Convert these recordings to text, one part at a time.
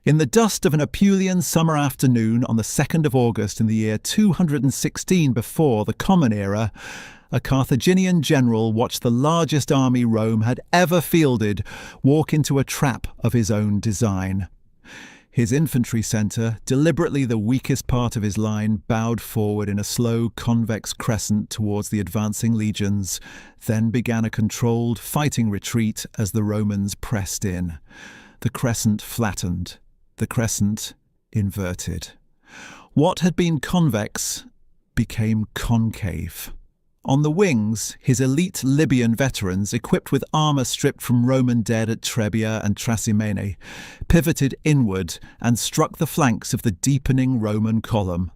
In the dust of an Apulian summer afternoon on the 2nd of August in the year 216 before the Common Era, a Carthaginian general watched the largest army Rome had ever fielded walk into a trap of his own design. His infantry centre, deliberately the weakest part of his line, bowed forward in a slow convex crescent towards the advancing legions, then began a controlled fighting retreat as the Romans pressed in. The crescent flattened. The crescent inverted. What had been convex became concave. On the wings, his elite Libyan veterans, equipped with armour stripped from Roman dead at Trebia and Trasimene, pivoted inward and struck the flanks of the deepening Roman column.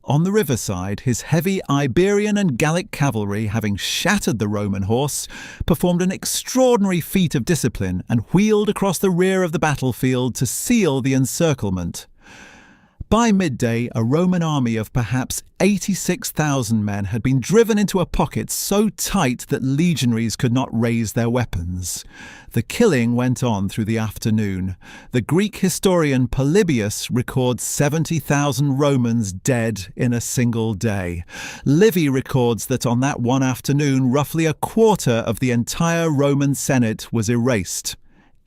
On the riverside, his heavy Iberian and Gallic cavalry, having shattered the Roman horse, performed an extraordinary feat of discipline and wheeled across the rear of the battlefield to seal the encirclement. By midday, a Roman army of perhaps 86,000 men had been driven into a pocket so tight that legionaries could not raise their weapons. The killing went on through the afternoon. The Greek historian Polybius records 70,000 Romans dead in a single day. Livy records that on that one afternoon, roughly a quarter of the entire Roman Senate was erased.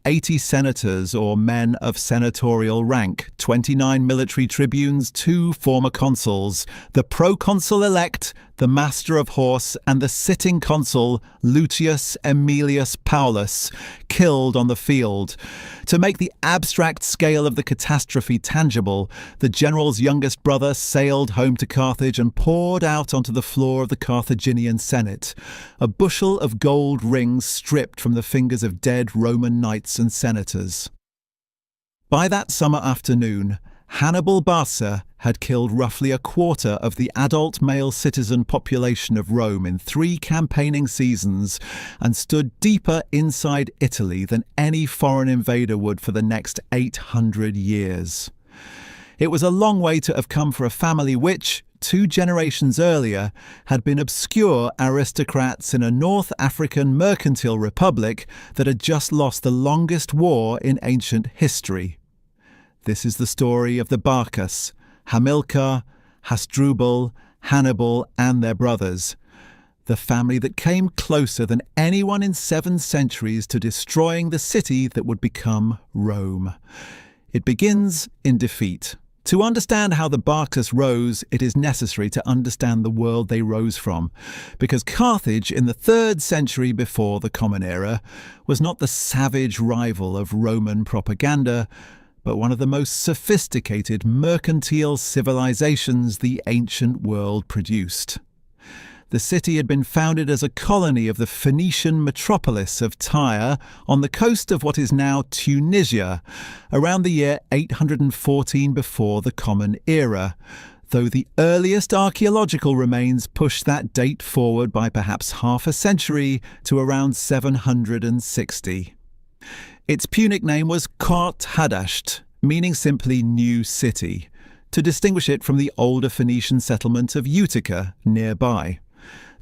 80 senators or men of senatorial rank, 29 military tribunes, 2 former consuls, the proconsul-elect, the master of horse, and the sitting consul, Lucius Aemilius Paulus, killed on the field. To make the abstract scale of the catastrophe tangible, the general's youngest brother sailed home to Carthage and poured out onto the floor of the Carthaginian Senate a bushel of gold rings stripped from the fingers of dead Roman knights and senators. By that summer afternoon, Hannibal Barca had killed roughly a quarter of the adult male citizen population of Rome in 3 campaigning seasons and stood deeper inside Italy than any foreign invader would for the next 800 years. It was a long way to have come for a family which, 2 generations earlier, had been obscure aristocrats in a North African mercantile republic that had just lost the longest war in ancient history. This is the story of the Barcas, Hamilcar, Hasdrubal, Hannibal, and their brothers, the family that came closer than anyone in 7 centuries to destroying the city that would become Rome. It begins in defeat. To understand how the Barcas rose, it is necessary to understand the world they rose from, because Carthage in the 3rd century before the Common Era was not the savage rival of Roman propaganda, but one of the most sophisticated mercantile civilizations the ancient world produced. The city had been founded as a colony of the Phoenician metropolis of Tyre on the coast of what is now Tunisia, around the year 814 before the Common Era, though the earliest archaeological remains push that date forward by perhaps half a century to around 760. Its Punic name was Kart-Hadasht, meaning simply New City, to distinguish it from the older Phoenician settlement of Utica nearby.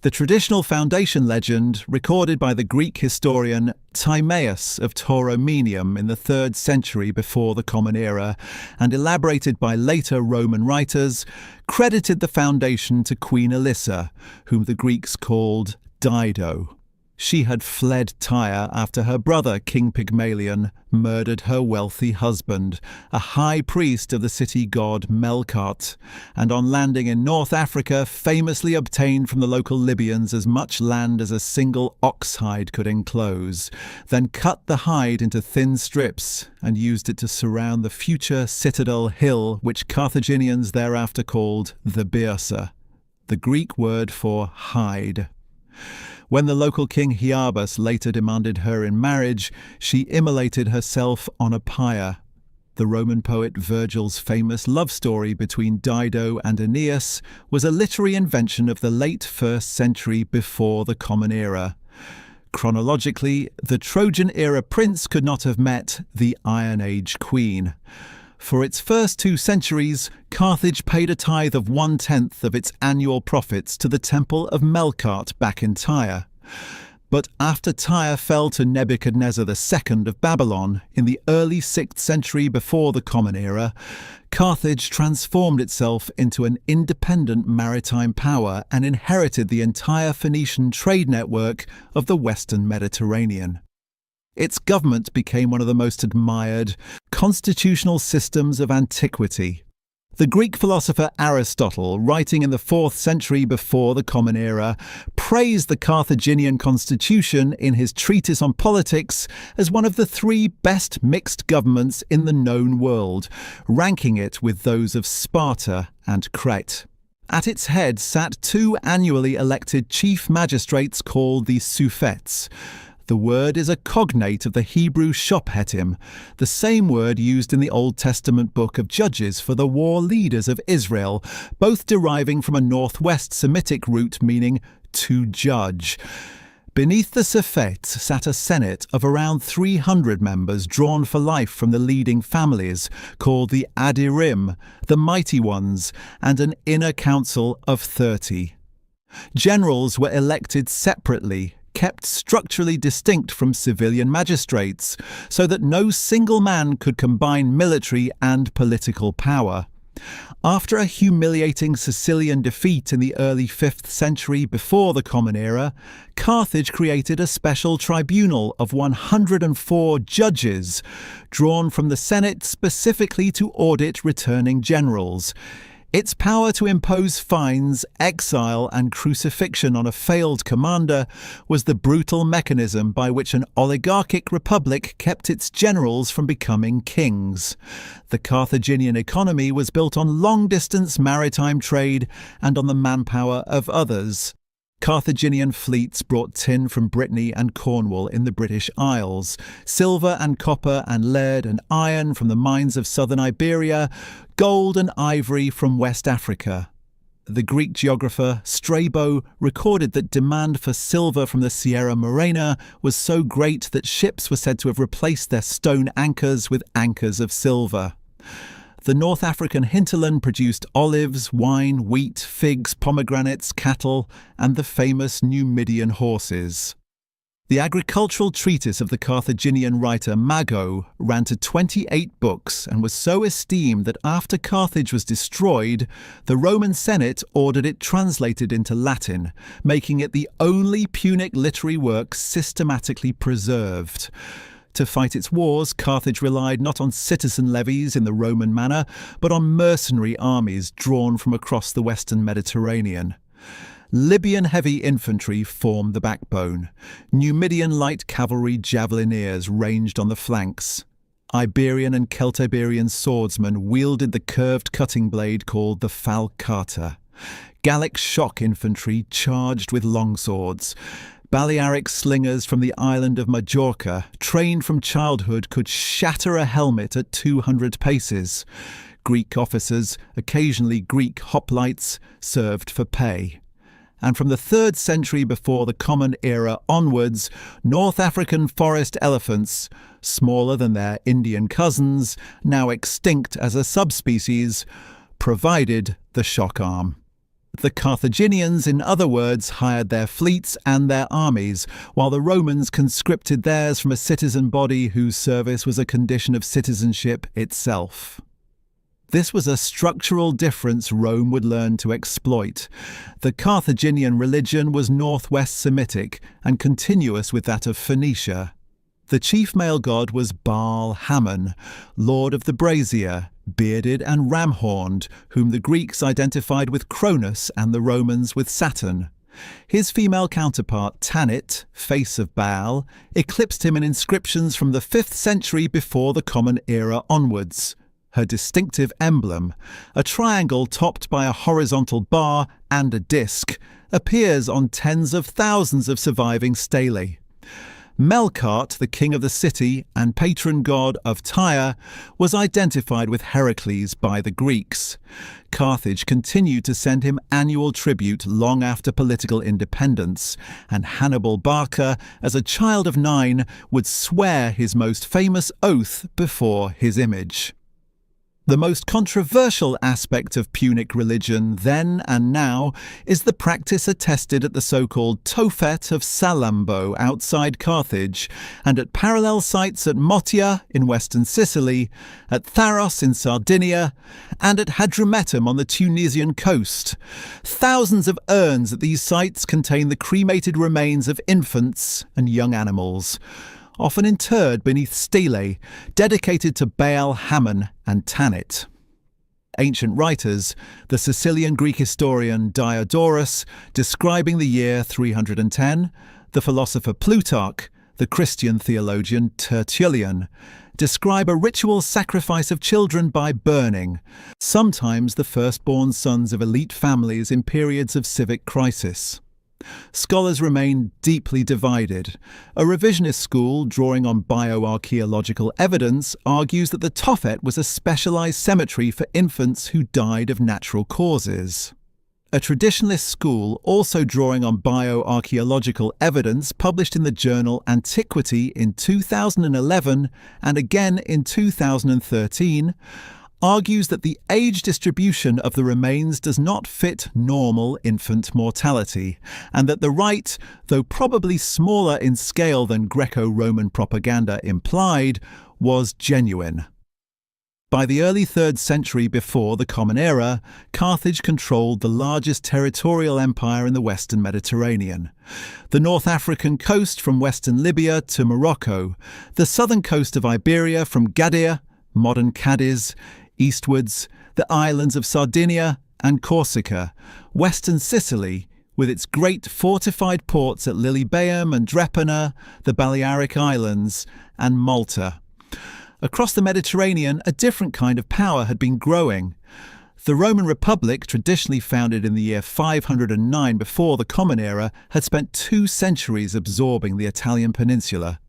The traditional foundation legend, recorded by the Greek historian Timaeus of Tauromenium in the 3rd century before the Common Era, and elaborated by later Roman writers, credited the foundation to Queen Elissa, whom the Greeks called Dido. She had fled Tyre after her brother, King Pygmalion, murdered her wealthy husband, a high priest of the city god Melkart, and on landing in North Africa famously obtained from the local Libyans as much land as a single ox hide could enclose, then cut the hide into thin strips and used it to surround the future citadel hill which Carthaginians thereafter called the Byrsa, the Greek word for hide. When the local king Hyarbas later demanded her in marriage, she immolated herself on a pyre. The Roman poet Virgil's famous love story between Dido and Aeneas was a literary invention of the late 1st century before the Common Era. Chronologically, the Trojan-era prince could not have met the Iron Age queen. For its first 2 centuries, Carthage paid a tithe of 1/10 of its annual profits to the temple of Melkart back in Tyre. But after Tyre fell to Nebuchadnezzar II of Babylon in the early 6th century before the Common Era, Carthage transformed itself into an independent maritime power and inherited the entire Phoenician trade network of the Western Mediterranean. Its government became one of the most admired constitutional systems of antiquity. The Greek philosopher Aristotle, writing in the 4th century before the Common Era, praised the Carthaginian constitution in his treatise on politics as one of the 3 best mixed governments in the known world, ranking it with those of Sparta and Crete. At its head sat 2 annually elected chief magistrates called the suffets. The word is a cognate of the Hebrew shophetim, the same word used in the Old Testament book of Judges for the war leaders of Israel, both deriving from a northwest Semitic root meaning to judge. Beneath the suffets sat a senate of around 300 members drawn for life from the leading families, called the Adirim, the mighty ones, and an inner council of 30. Generals were elected separately, kept structurally distinct from civilian magistrates, so that no single man could combine military and political power. After a humiliating Sicilian defeat in the early 5th century before the Common Era, Carthage created a special tribunal of 104 judges, drawn from the Senate specifically to audit returning generals. Its power to impose fines, exile, and crucifixion on a failed commander was the brutal mechanism by which an oligarchic republic kept its generals from becoming kings. The Carthaginian economy was built on long-distance maritime trade and on the manpower of others. Carthaginian fleets brought tin from Brittany and Cornwall in the British Isles, silver and copper and lead and iron from the mines of southern Iberia, gold and ivory from West Africa. The Greek geographer Strabo recorded that demand for silver from the Sierra Morena was so great that ships were said to have replaced their stone anchors with anchors of silver. The North African hinterland produced olives, wine, wheat, figs, pomegranates, cattle, and the famous Numidian horses. The agricultural treatise of the Carthaginian writer Mago ran to 28 books and was so esteemed that after Carthage was destroyed, the Roman Senate ordered it translated into Latin, making it the only Punic literary work systematically preserved. To fight its wars, Carthage relied not on citizen levies in the Roman manner, but on mercenary armies drawn from across the western Mediterranean. Libyan heavy infantry formed the backbone. Numidian light cavalry javelineers ranged on the flanks. Iberian and Celtiberian swordsmen wielded the curved cutting blade called the falcata. Gallic shock infantry charged with longswords. Balearic slingers from the island of Majorca, trained from childhood, could shatter a helmet at 200 paces. Greek officers, occasionally Greek hoplites, served for pay. And from the 3rd century before the Common Era onwards, North African forest elephants, smaller than their Indian cousins, now extinct as a subspecies, provided the shock arm. The Carthaginians, in other words, hired their fleets and their armies, while the Romans conscripted theirs from a citizen body whose service was a condition of citizenship itself. This was a structural difference Rome would learn to exploit. The Carthaginian religion was northwest Semitic and continuous with that of Phoenicia. The chief male god was Baal Hammon, lord of the brazier, bearded and ram-horned, whom the Greeks identified with Cronus and the Romans with Saturn. His female counterpart, Tanit, face of Baal, eclipsed him in inscriptions from the 5th century before the Common Era onwards. Her distinctive emblem, a triangle topped by a horizontal bar and a disc, appears on tens of thousands of surviving stelae. Melkart, the king of the city and patron god of Tyre, was identified with Heracles by the Greeks. Carthage continued to send him annual tribute long after political independence, and Hannibal Barca, as a child of 9, would swear his most famous oath before his image. The most controversial aspect of Punic religion then and now is the practice attested at the so-called Tophet of Salambo outside Carthage and at parallel sites at Motia in western Sicily, at Tharos in Sardinia, and at Hadrumetum on the Tunisian coast. Thousands of urns at these sites contain the cremated remains of infants and young animals, often interred beneath stelae dedicated to Baal Hammon and Tanit. Ancient writers, the Sicilian Greek historian Diodorus, describing the year 310, the philosopher Plutarch, the Christian theologian Tertullian, describe a ritual sacrifice of children by burning, sometimes the firstborn sons of elite families in periods of civic crisis. Scholars remain deeply divided. A revisionist school, drawing on bioarchaeological evidence, argues that the Tophet was a specialized cemetery for infants who died of natural causes. A traditionalist school, also drawing on bioarchaeological evidence published in the journal Antiquity in 2011 and again in 2013, argues that the age distribution of the remains does not fit normal infant mortality, and that the rite, though probably smaller in scale than Greco-Roman propaganda implied, was genuine. By the early 3rd century before the Common Era, Carthage controlled the largest territorial empire in the western Mediterranean. The North African coast from western Libya to Morocco, the southern coast of Iberia from Gadir, modern Cadiz, eastwards, the islands of Sardinia and Corsica, western Sicily, with its great fortified ports at Lilybaeum and Drepana, the Balearic Islands, and Malta. Across the Mediterranean, a different kind of power had been growing. The Roman Republic, traditionally founded in the year 509 before the Common Era, had spent 2 centuries absorbing the Italian peninsula,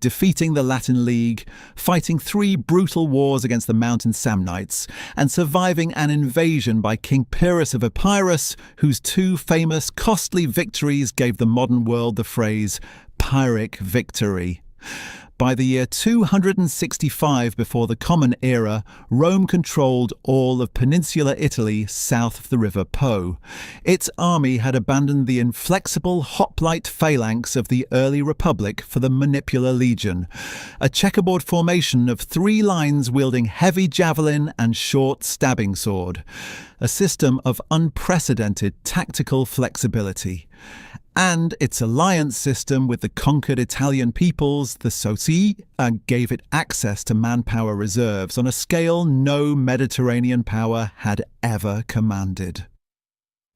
defeating the Latin League, fighting 3 brutal wars against the Mountain Samnites, and surviving an invasion by King Pyrrhus of Epirus, whose 2 famous, costly victories gave the modern world the phrase Pyrrhic victory. By the year 265 before the Common Era, Rome controlled all of peninsular Italy south of the River Po. Its army had abandoned the inflexible hoplite phalanx of the early Republic for the Manipular Legion, a checkerboard formation of 3 lines wielding heavy javelin and short stabbing sword, a system of unprecedented tactical flexibility. And its alliance system with the conquered Italian peoples, the Socii, gave it access to manpower reserves on a scale no Mediterranean power had ever commanded.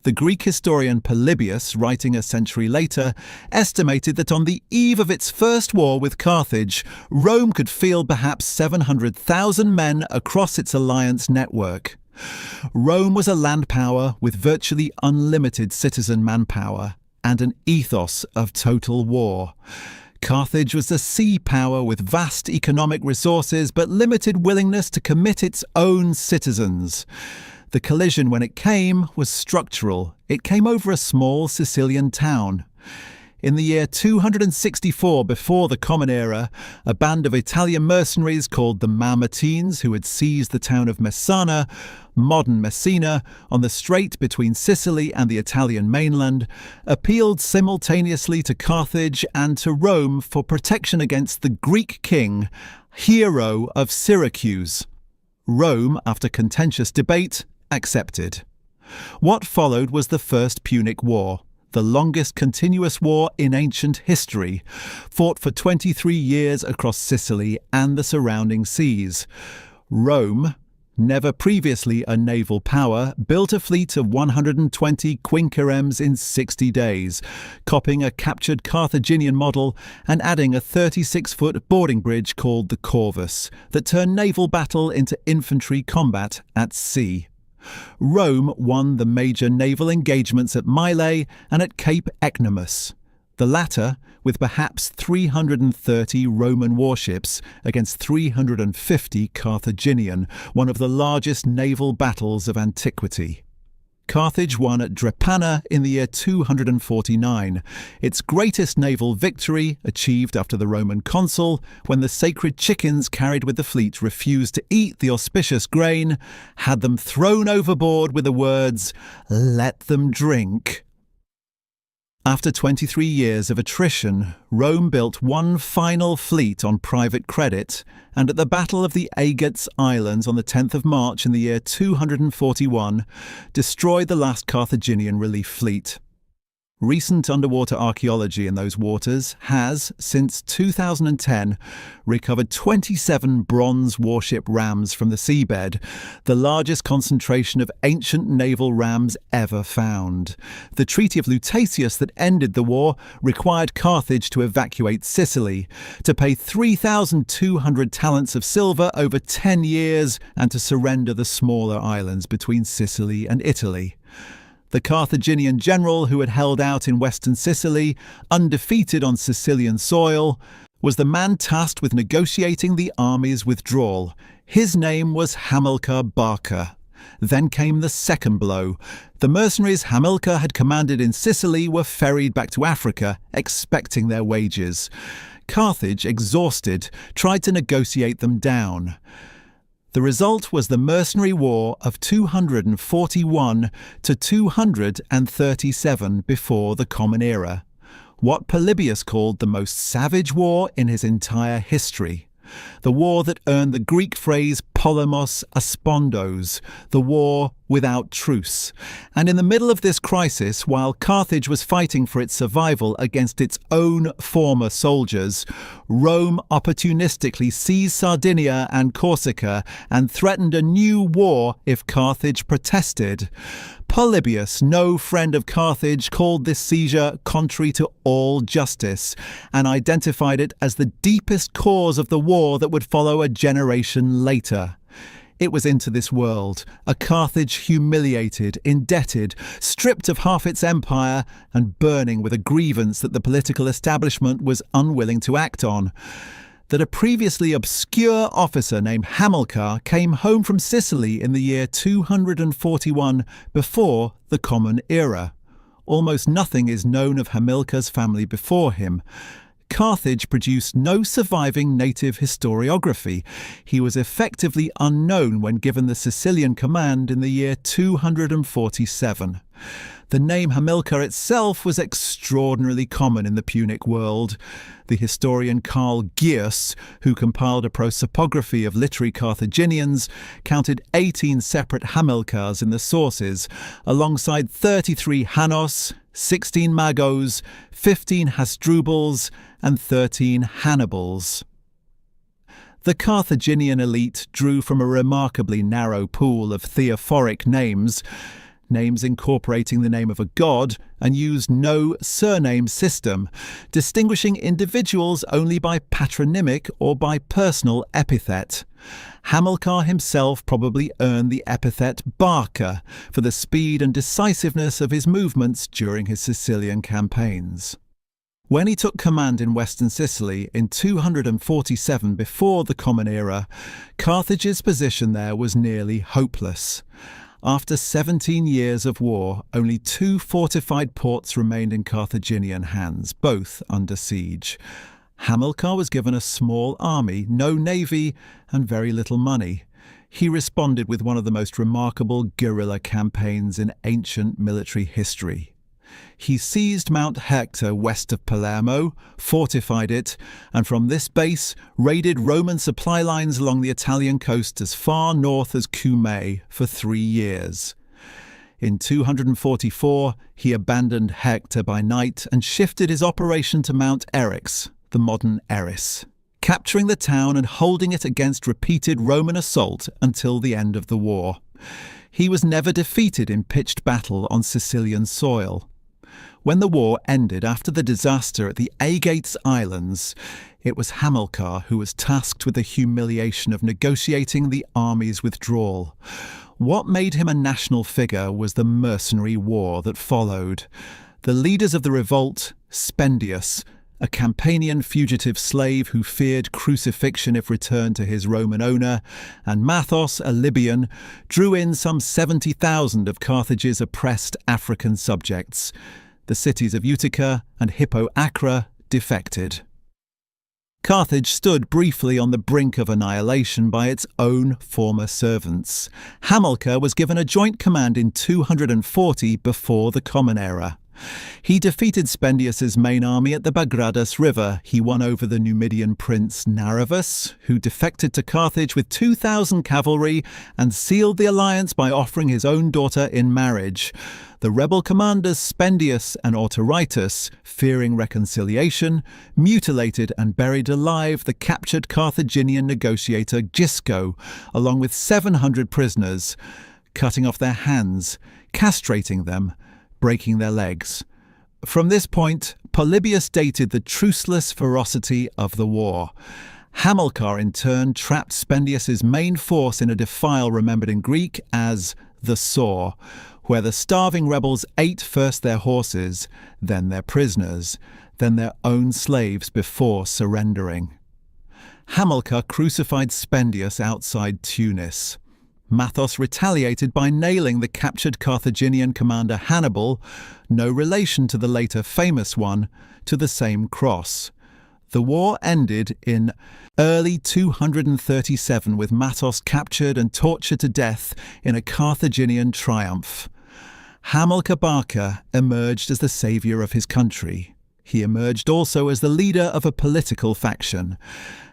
The Greek historian Polybius, writing a century later, estimated that on the eve of its first war with Carthage, Rome could field perhaps 700,000 men across its alliance network. Rome was a land power with virtually unlimited citizen manpower and an ethos of total war. Carthage was a sea power with vast economic resources but limited willingness to commit its own citizens. The collision, when it came, was structural. It came over a small Sicilian town. In the year 264 before the Common Era, a band of Italian mercenaries called the Mamertines, who had seized the town of Messana, modern Messina, on the strait between Sicily and the Italian mainland, appealed simultaneously to Carthage and to Rome for protection against the Greek king, Hero of Syracuse. Rome, after contentious debate, accepted. What followed was the First Punic War, the longest continuous war in ancient history, fought for 23 years across Sicily and the surrounding seas. Rome, never previously a naval power, built a fleet of 120 quinqueremes in 60 days, copying a captured Carthaginian model and adding a 36-foot boarding bridge called the Corvus that turned naval battle into infantry combat at sea. Rome won the major naval engagements at Mylae and at Cape Ecnomus, the latter with perhaps 330 Roman warships against 350 Carthaginian, one of the largest naval battles of antiquity. Carthage won at Drepana in the year 249, its greatest naval victory achieved after the Roman consul, when the sacred chickens carried with the fleet refused to eat the auspicious grain, had them thrown overboard with the words, "Let them drink." After 23 years of attrition, Rome built one final fleet on private credit, and at the Battle of the Agates Islands on the 10th of March in the year 241, destroyed the last Carthaginian relief fleet. Recent underwater archaeology in those waters has, since 2010, recovered 27 bronze warship rams from the seabed, the largest concentration of ancient naval rams ever found. The Treaty of Lutatius that ended the war required Carthage to evacuate Sicily, to pay 3,200 talents of silver over 10 years, and to surrender the smaller islands between Sicily and Italy. The Carthaginian general who had held out in western Sicily, undefeated on Sicilian soil, was the man tasked with negotiating the army's withdrawal. His name was Hannibal Barca. Then came the second blow. The mercenaries Hamilcar had commanded in Sicily were ferried back to Africa, expecting their wages. Carthage, exhausted, tried to negotiate them down. The result was the mercenary war of 241 to 237 before the Common Era, what Polybius called the most savage war in his entire history. The war that earned the Greek phrase polemos aspondos, the war without truce. And in the middle of this crisis, while Carthage was fighting for its survival against its own former soldiers, Rome opportunistically seized Sardinia and Corsica and threatened a new war if Carthage protested. Polybius, no friend of Carthage, called this seizure contrary to all justice and identified it as the deepest cause of the war that would follow a generation later. It was into this world, a Carthage humiliated, indebted, stripped of half its empire, and burning with a grievance that the political establishment was unwilling to act on, that a previously obscure officer named Hamilcar came home from Sicily in the year 241 before the Common Era. Almost nothing is known of Hamilcar's family before him. Carthage produced no surviving native historiography. He was effectively unknown when given the Sicilian command in the year 247. The name Hamilcar itself was extraordinarily common in the Punic world. The historian Carl Gius, who compiled a prosopography of literary Carthaginians, counted 18 separate Hamilcars in the sources, alongside 33 Hannos, 16 Magos, 15 Hasdrubals, and 13 Hannibals. The Carthaginian elite drew from a remarkably narrow pool of theophoric names incorporating the name of a god, and used no surname system, distinguishing individuals only by patronymic or by personal epithet. Hamilcar himself probably earned the epithet Barca for the speed and decisiveness of his movements during his Sicilian campaigns. When he took command in western Sicily in 247 before the Common Era, Carthage's position there was nearly hopeless. After 17 years of war, only 2 fortified ports remained in Carthaginian hands, both under siege. Hamilcar was given a small army, no navy, and very little money. He responded with one of the most remarkable guerrilla campaigns in ancient military history. He seized Mount Hector west of Palermo, fortified it, and from this base raided Roman supply lines along the Italian coast as far north as Cumae for 3 years. In 244, he abandoned Hector by night and shifted his operation to Mount Eryx, the modern Eris, capturing the town and holding it against repeated Roman assault until the end of the war. He was never defeated in pitched battle on Sicilian soil. When the war ended after the disaster at the Agates Islands, it was Hamilcar who was tasked with the humiliation of negotiating the army's withdrawal. What made him a national figure was the mercenary war that followed. The leaders of the revolt, Spendius, a Campanian fugitive slave who feared crucifixion if returned to his Roman owner, and Mathos, a Libyan, drew in some 70,000 of Carthage's oppressed African subjects. The cities of Utica and Hippo Acra defected. Carthage stood briefly on the brink of annihilation by its own former servants. Hamilcar was given a joint command in 240 before the Common Era. He defeated Spendius's main army at the Bagradus River. He won over the Numidian prince Narr'havus, who defected to Carthage with 2,000 cavalry and sealed the alliance by offering his own daughter in marriage. The rebel commanders Spendius and Autaritus, fearing reconciliation, mutilated and buried alive the captured Carthaginian negotiator Gisco, along with 700 prisoners, cutting off their hands, castrating them, breaking their legs. From this point, Polybius dated the truceless ferocity of the war. Hamilcar, in turn, trapped Spendius's main force in a defile remembered in Greek as the Saw, where the starving rebels ate first their horses, then their prisoners, then their own slaves before surrendering. Hamilcar crucified Spendius outside Tunis. Mathos retaliated by nailing the captured Carthaginian commander Hannibal, no relation to the later famous one, to the same cross. The war ended in early 237 with Mathos captured and tortured to death in a Carthaginian triumph. Hannibal Barca emerged as the saviour of his country. He emerged also as the leader of a political faction.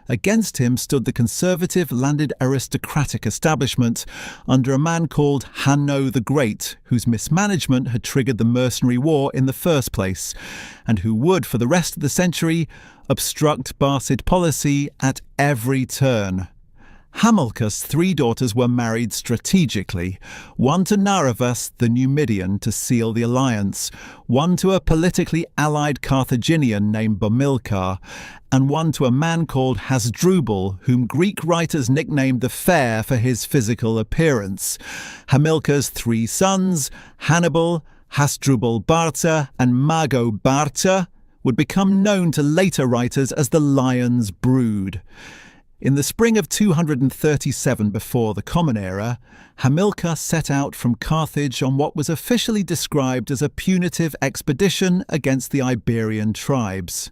Against him stood the conservative landed aristocratic establishment under a man called Hanno the Great, whose mismanagement had triggered the mercenary war in the first place, and who would, for the rest of the century, obstruct Barcid policy at every turn. Hamilcar's 3 daughters were married strategically, one to Narr'havus the Numidian to seal the alliance, one to a politically allied Carthaginian named Bomilcar, and one to a man called Hasdrubal, whom Greek writers nicknamed the Fair for his physical appearance. Hamilcar's 3 sons, Hannibal, Hasdrubal Barca, and Mago Barca, would become known to later writers as the Lion's Brood. In the spring of 237 before the Common Era, Hamilcar set out from Carthage on what was officially described as a punitive expedition against the Iberian tribes.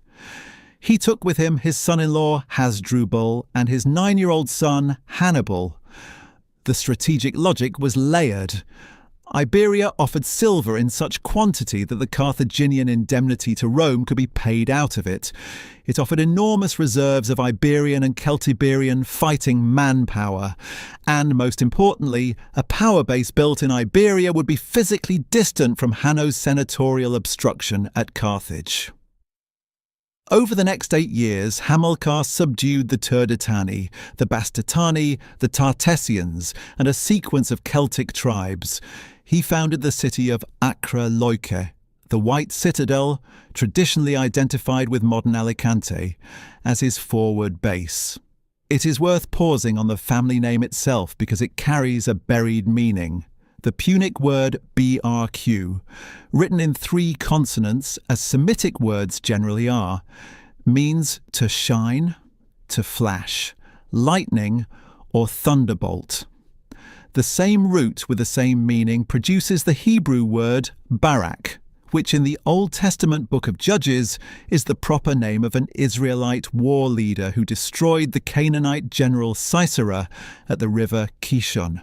He took with him his son-in-law Hasdrubal and his 9-year-old son Hannibal. The strategic logic was layered. Iberia offered silver in such quantity that the Carthaginian indemnity to Rome could be paid out of it. It offered enormous reserves of Iberian and Celtiberian fighting manpower. And, most importantly, a power base built in Iberia would be physically distant from Hanno's senatorial obstruction at Carthage. Over the next 8 years, Hamilcar subdued the Turdetani, the Bastitani, the Tartessians, and a sequence of Celtic tribes. He founded the city of Acre Loike, the White Citadel, traditionally identified with modern Alicante, as his forward base. It is worth pausing on the family name itself because it carries a buried meaning. The Punic word BRQ, written in 3 consonants as Semitic words generally are, means to shine, to flash, lightning, or thunderbolt. The same root with the same meaning produces the Hebrew word Barak, which in the Old Testament book of Judges is the proper name of an Israelite war leader who destroyed the Canaanite general Sisera at the river Kishon.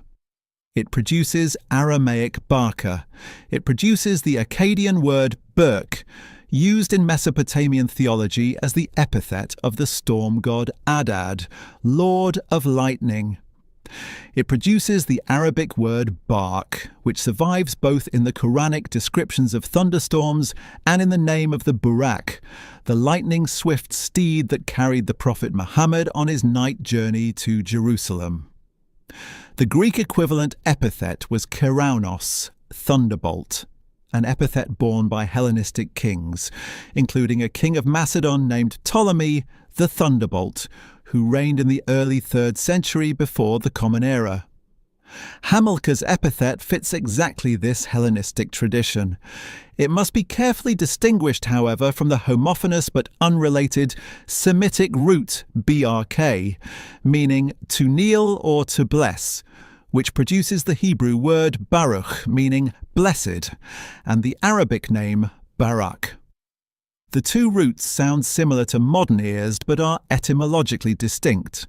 It produces Aramaic Barca. It produces the Akkadian word Burk, used in Mesopotamian theology as the epithet of the storm god Adad, lord of lightning. It produces the Arabic word bark, which survives both in the Quranic descriptions of thunderstorms and in the name of the Burak, the lightning-swift steed that carried the Prophet Muhammad on his night journey to Jerusalem. The Greek equivalent epithet was keraunos, thunderbolt, an epithet borne by Hellenistic kings, including a king of Macedon named Ptolemy the Thunderbolt, who reigned in the early 3rd century before the Common Era. Hamilcar's epithet fits exactly this Hellenistic tradition. It must be carefully distinguished, however, from the homophonous but unrelated Semitic root brk, meaning to kneel or to bless, which produces the Hebrew word baruch, meaning blessed, and the Arabic name Barak. The two roots sound similar to modern ears but are etymologically distinct.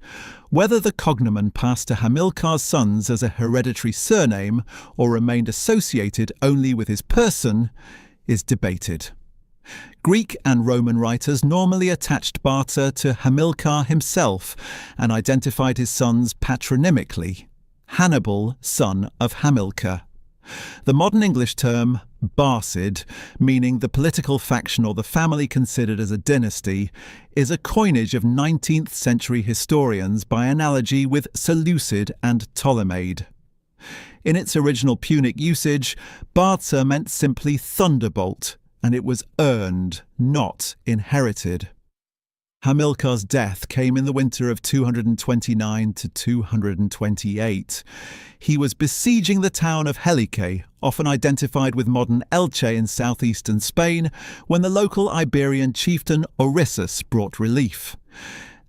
Whether the cognomen passed to Hamilcar's sons as a hereditary surname or remained associated only with his person is debated. Greek and Roman writers normally attached Barca to Hamilcar himself and identified his sons patronymically: Hannibal, son of Hamilcar. The modern English term Barcid, meaning the political faction or the family considered as a dynasty, is a coinage of 19th century historians by analogy with Seleucid and Ptolemade. In its original Punic usage, Barca meant simply thunderbolt, and it was earned, not inherited. Hamilcar's death came in the winter of 229 to 228. He was besieging the town of Helice, often identified with modern Elche in southeastern Spain, when the local Iberian chieftain Oryssus brought relief.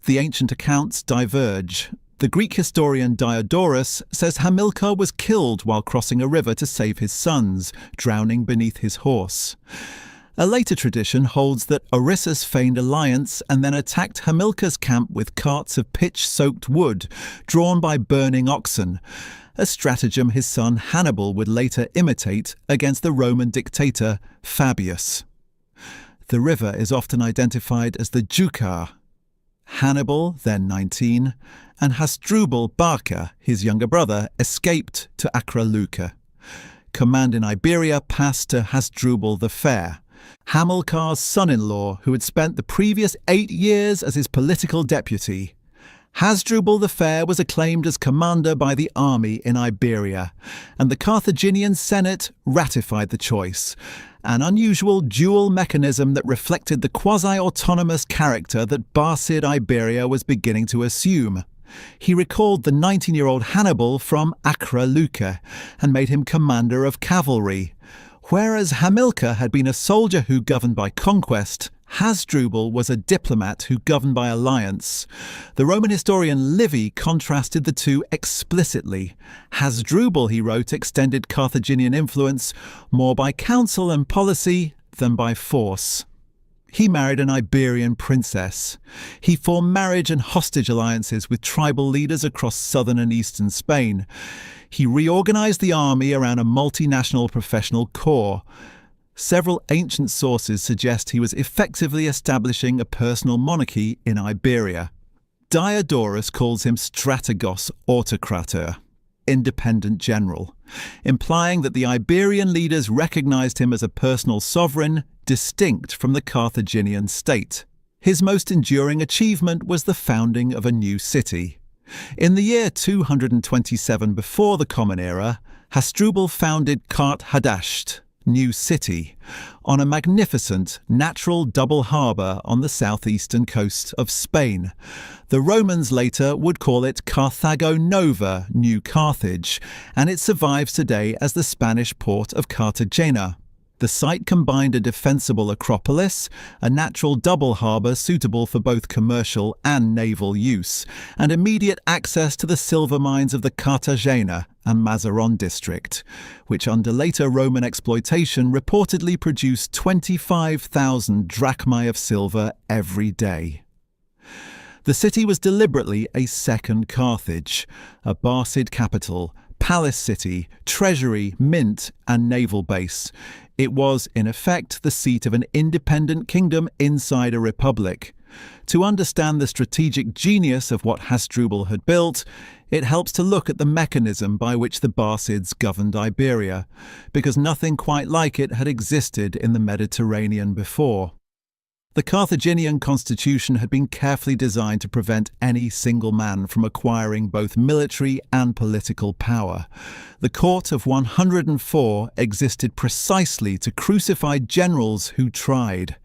The ancient accounts diverge. The Greek historian Diodorus says Hamilcar was killed while crossing a river to save his sons, drowning beneath his horse. A later tradition holds that Oryssus feigned alliance and then attacked Hamilcar's camp with carts of pitch-soaked wood, drawn by burning oxen, a stratagem his son Hannibal would later imitate against the Roman dictator Fabius. The river is often identified as the Jucar. Hannibal, then 19, and Hasdrubal Barca, his younger brother, escaped to Acraluca. Command in Iberia passed to Hasdrubal the Fair, Hamilcar's son-in-law, who had spent the previous 8 years as his political deputy. Hasdrubal the Fair was acclaimed as commander by the army in Iberia, and the Carthaginian Senate ratified the choice, an unusual dual mechanism that reflected the quasi-autonomous character that Barcid Iberia was beginning to assume. He recalled the 19-year-old Hannibal from Acraluca and made him commander of cavalry. Whereas Hamilcar had been a soldier who governed by conquest, Hasdrubal was a diplomat who governed by alliance. The Roman historian Livy contrasted the two explicitly. Hasdrubal, he wrote, extended Carthaginian influence more by counsel and policy than by force. He married an Iberian princess. He formed marriage and hostage alliances with tribal leaders across southern and eastern Spain. He reorganized the army around a multinational professional corps. Several ancient sources suggest he was effectively establishing a personal monarchy in Iberia. Diodorus calls him strategos autokrator, independent general, implying that the Iberian leaders recognized him as a personal sovereign distinct from the Carthaginian state. His most enduring achievement was the founding of a new city. In the year 227 before the Common Era, Hasdrubal founded Carthaginian, New City, on a magnificent natural double harbour on the southeastern coast of Spain. The Romans later would call it Carthago Nova, New Carthage, and it survives today as the Spanish port of Cartagena. The site combined a defensible acropolis, a natural double harbour suitable for both commercial and naval use, and immediate access to the silver mines of the Cartagena and Mazaron district, which under later Roman exploitation reportedly produced 25,000 drachmae of silver every day. The city was deliberately a second Carthage, a Barcid capital, palace city, treasury, mint, and naval base. It was, in effect, the seat of an independent kingdom inside a republic. To understand the strategic genius of what Hasdrubal had built, it helps to look at the mechanism by which the Barcids governed Iberia, because nothing quite like it had existed in the Mediterranean before. The Carthaginian constitution had been carefully designed to prevent any single man from acquiring both military and political power. The court of 104 existed precisely to crucify generals who tried.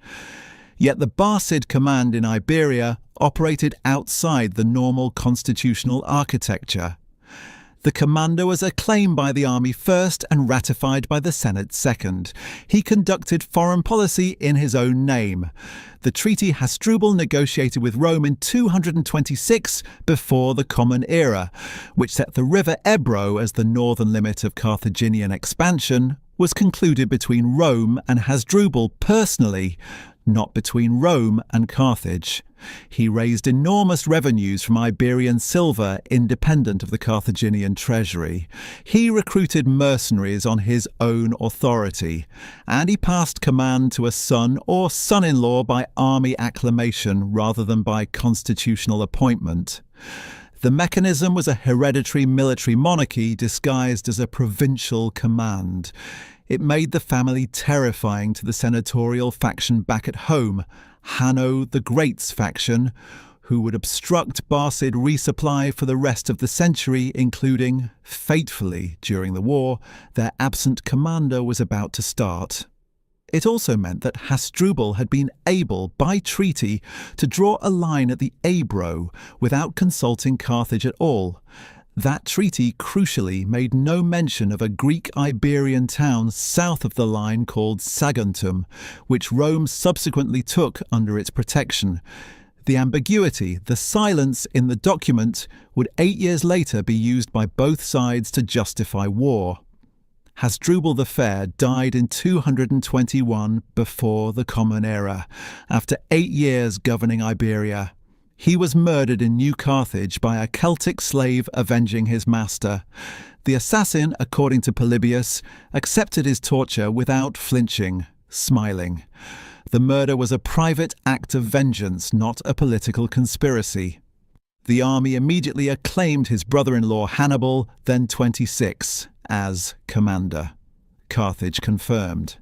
Yet the Barcid command in Iberia operated outside the normal constitutional architecture. The commander was acclaimed by the army first and ratified by the Senate second. He conducted foreign policy in his own name. The treaty Hasdrubal negotiated with Rome in 226 before the Common Era, which set the river Ebro as the northern limit of Carthaginian expansion, was concluded between Rome and Hasdrubal personally, not between Rome and Carthage. He raised enormous revenues from Iberian silver independent of the Carthaginian treasury. He recruited mercenaries on his own authority, and he passed command to a son or son-in-law by army acclamation rather than by constitutional appointment. The mechanism was a hereditary military monarchy disguised as a provincial command. It made the family terrifying to the senatorial faction back at home, Hanno the Great's faction, who would obstruct Barcid resupply for the rest of the century, including, fatefully during the war, their absent commander was about to start. It also meant that Hasdrubal had been able, by treaty, to draw a line at the Ebro without consulting Carthage at all. That treaty, crucially, made no mention of a Greek Iberian town south of the line called Saguntum, which Rome subsequently took under its protection. The ambiguity, the silence in the document, would 8 years later be used by both sides to justify war. Hasdrubal the Fair died in 221 before the Common Era, after 8 years governing Iberia. He was murdered in New Carthage by a Celtic slave avenging his master. The assassin, according to Polybius, accepted his torture without flinching, smiling. The murder was a private act of vengeance, not a political conspiracy. The army immediately acclaimed his brother-in-law Hannibal, then 26, as commander. Carthage confirmed.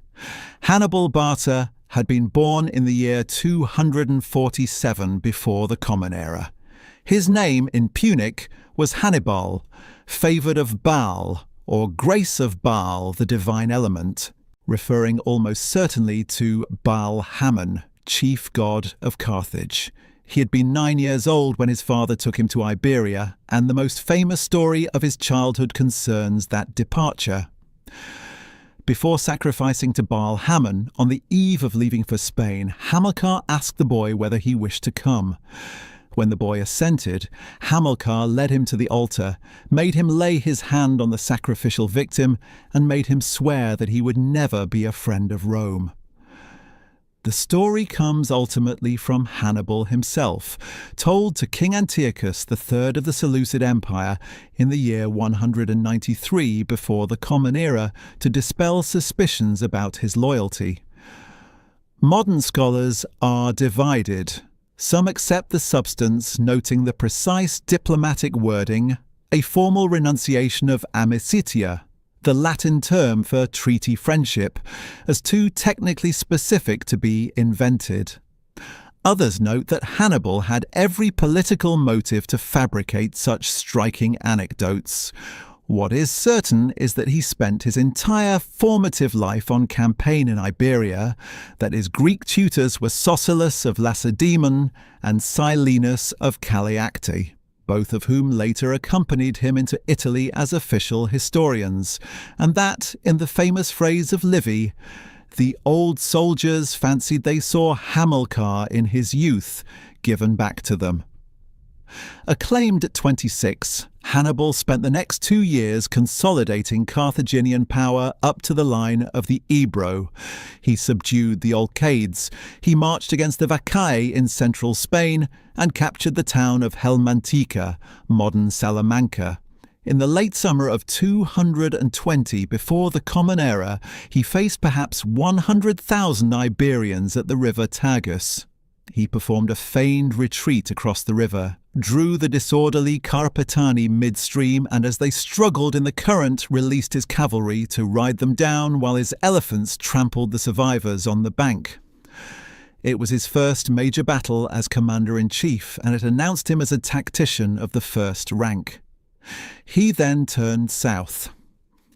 Hannibal Barca had been born in the year 247 before the Common Era. His name in Punic was Hannibal, favoured of Baal, or grace of Baal, the divine element, referring almost certainly to Baal Hammon, chief god of Carthage. He had been 9 years old when his father took him to Iberia, and the most famous story of his childhood concerns that departure. Before sacrificing to Baal Hammon, on the eve of leaving for Spain, Hamilcar asked the boy whether he wished to come. When the boy assented, Hamilcar led him to the altar, made him lay his hand on the sacrificial victim, and made him swear that he would never be a friend of Rome. The story comes ultimately from Hannibal himself, told to King Antiochus III of the Seleucid Empire in the year 193 before the Common Era to dispel suspicions about his loyalty. Modern scholars are divided. Some accept the substance, noting the precise diplomatic wording, a formal renunciation of amicitia, the Latin term for treaty friendship, as too technically specific to be invented. Others note that Hannibal had every political motive to fabricate such striking anecdotes. What is certain is that he spent his entire formative life on campaign in Iberia, that his Greek tutors were Sosilas of Lacedaemon and Silenus of Caliacte, both of whom later accompanied him into Italy as official historians, and that, in the famous phrase of Livy, the old soldiers fancied they saw Hamilcar in his youth given back to them. Acclaimed at 26, Hannibal spent the next 2 years consolidating Carthaginian power up to the line of the Ebro. He subdued the Olcades, he marched against the Vacae in central Spain, and captured the town of Helmantica, modern Salamanca. In the late summer of 220 before the Common Era, he faced perhaps 100,000 Iberians at the river Tagus. He performed a feigned retreat across the river, drew the disorderly Carpetani midstream, and as they struggled in the current, released his cavalry to ride them down while his elephants trampled the survivors on the bank. It was his first major battle as commander-in-chief, and it announced him as a tactician of the first rank. He then turned south.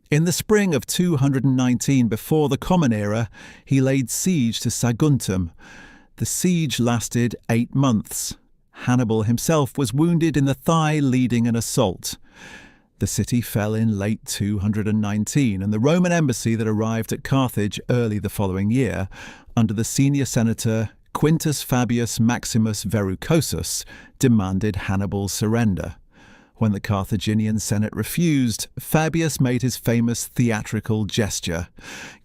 In the spring of 219 before the Common Era, he laid siege to Saguntum. The siege lasted 8 months. Hannibal himself was wounded in the thigh leading an assault. The city fell in late 219, and the Roman embassy that arrived at Carthage early the following year, under the senior senator Quintus Fabius Maximus Verrucosus, demanded Hannibal's surrender. When the Carthaginian Senate refused, Fabius made his famous theatrical gesture.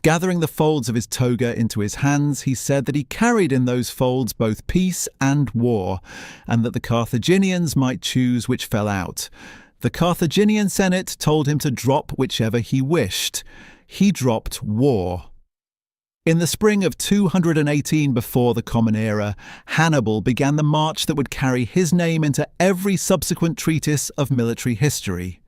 Gathering the folds of his toga into his hands, he said that he carried in those folds both peace and war, and that the Carthaginians might choose which fell out. The Carthaginian Senate told him to drop whichever he wished. He dropped war. In the spring of 218 before the Common Era, Hannibal began the march that would carry his name into every subsequent treatise of military history.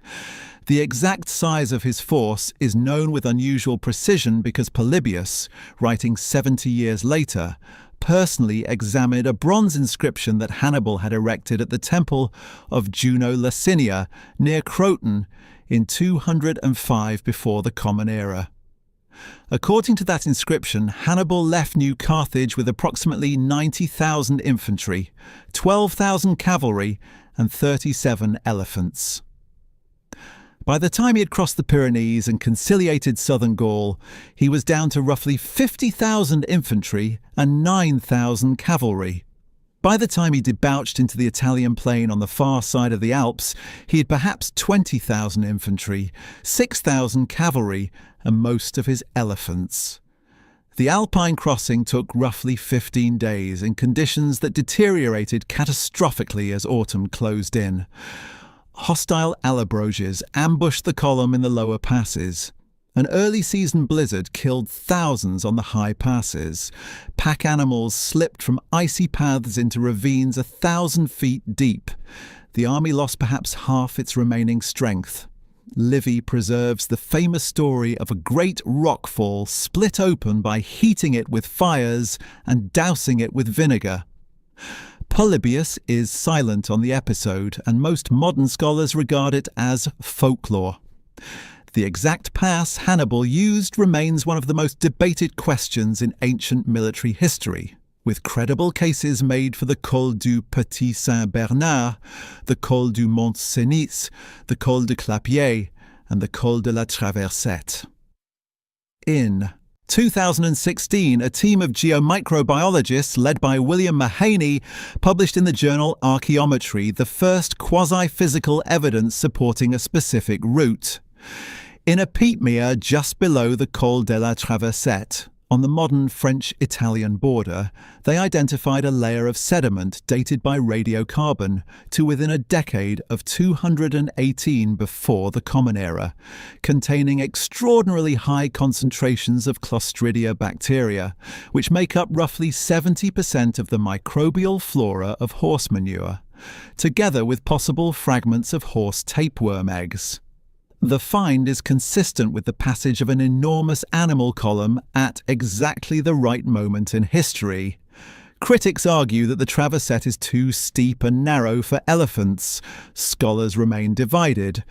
The exact size of his force is known with unusual precision because Polybius, writing 70 years later, personally examined a bronze inscription that Hannibal had erected at the temple of Juno Lacinia near Croton in 205 before the Common Era. According to that inscription, Hannibal left New Carthage with approximately 90,000 infantry, 12,000 cavalry, and 37 elephants. By the time he had crossed the Pyrenees and conciliated southern Gaul, he was down to roughly 50,000 infantry and 9,000 cavalry. By the time he debouched into the Italian plain on the far side of the Alps, he had perhaps 20,000 infantry, 6,000 cavalry, and most of his elephants. The Alpine crossing took roughly 15 days in conditions that deteriorated catastrophically as autumn closed in. Hostile Allobroges ambushed the column in the lower passes. An early-season blizzard killed thousands on the high passes. Pack animals slipped from icy paths into ravines 1,000 feet deep. The army lost perhaps half its remaining strength. Livy preserves the famous story of a great rockfall split open by heating it with fires and dousing it with vinegar. Polybius is silent on the episode, and most modern scholars regard it as folklore. The exact pass Hannibal used remains one of the most debated questions in ancient military history, with credible cases made for the Col du Petit Saint-Bernard, the Col du Mont Cenis, the Col de Clapier, and the Col de la Traversette. In 2016, a team of geomicrobiologists led by William Mahaney published in the journal Archaeometry the first quasi-physical evidence supporting a specific route. In a peat mere just below the Col de la Traversette, on the modern French-Italian border, they identified a layer of sediment dated by radiocarbon to within a decade of 218 before the Common Era, containing extraordinarily high concentrations of Clostridia bacteria, which make up roughly 70% of the microbial flora of horse manure, together with possible fragments of horse tapeworm eggs. The find is consistent with the passage of an enormous animal column at exactly the right moment in history. Critics argue that the Traversette is too steep and narrow for elephants. Scholars remain divided.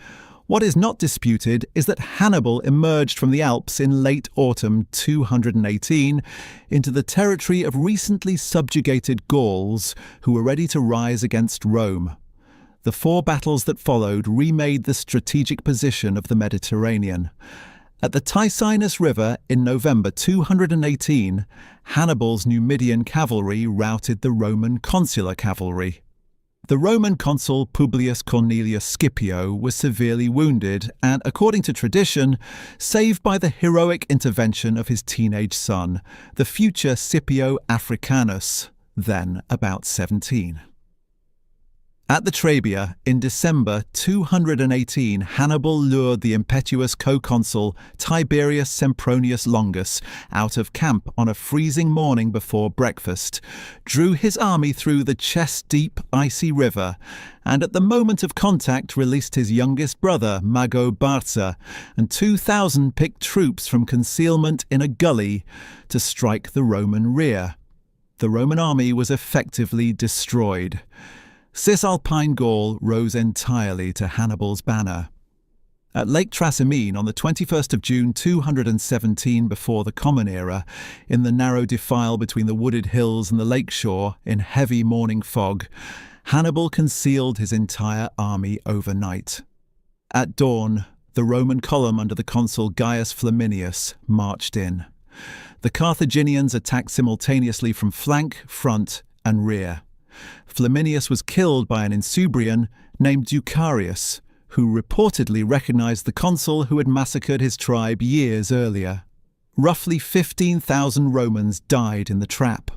What is not disputed is that Hannibal emerged from the Alps in late autumn 218 into the territory of recently subjugated Gauls who were ready to rise against Rome. The 4 battles that followed remade the strategic position of the Mediterranean. At the Ticinus River in November 218, Hannibal's Numidian cavalry routed the Roman consular cavalry. The Roman consul Publius Cornelius Scipio was severely wounded and, according to tradition, saved by the heroic intervention of his teenage son, the future Scipio Africanus, then about 17. At the Trebia, in December 218, Hannibal lured the impetuous co-consul Tiberius Sempronius Longus out of camp on a freezing morning before breakfast, drew his army through the chest-deep icy river, and at the moment of contact released his youngest brother, Mago Barca, and 2,000 picked troops from concealment in a gully to strike the Roman rear. The Roman army was effectively destroyed. Cisalpine Gaul rose entirely to Hannibal's banner. At Lake Trasimene on the 21st of June 217 before the Common Era, in the narrow defile between the wooded hills and the lake shore in heavy morning fog, Hannibal concealed his entire army overnight. At dawn, the Roman column under the consul Gaius Flaminius marched in. The Carthaginians attacked simultaneously from flank, front, and rear. Flaminius was killed by an Insubrian named Ducarius, who reportedly recognized the consul who had massacred his tribe years earlier. Roughly 15,000 Romans died in the trap.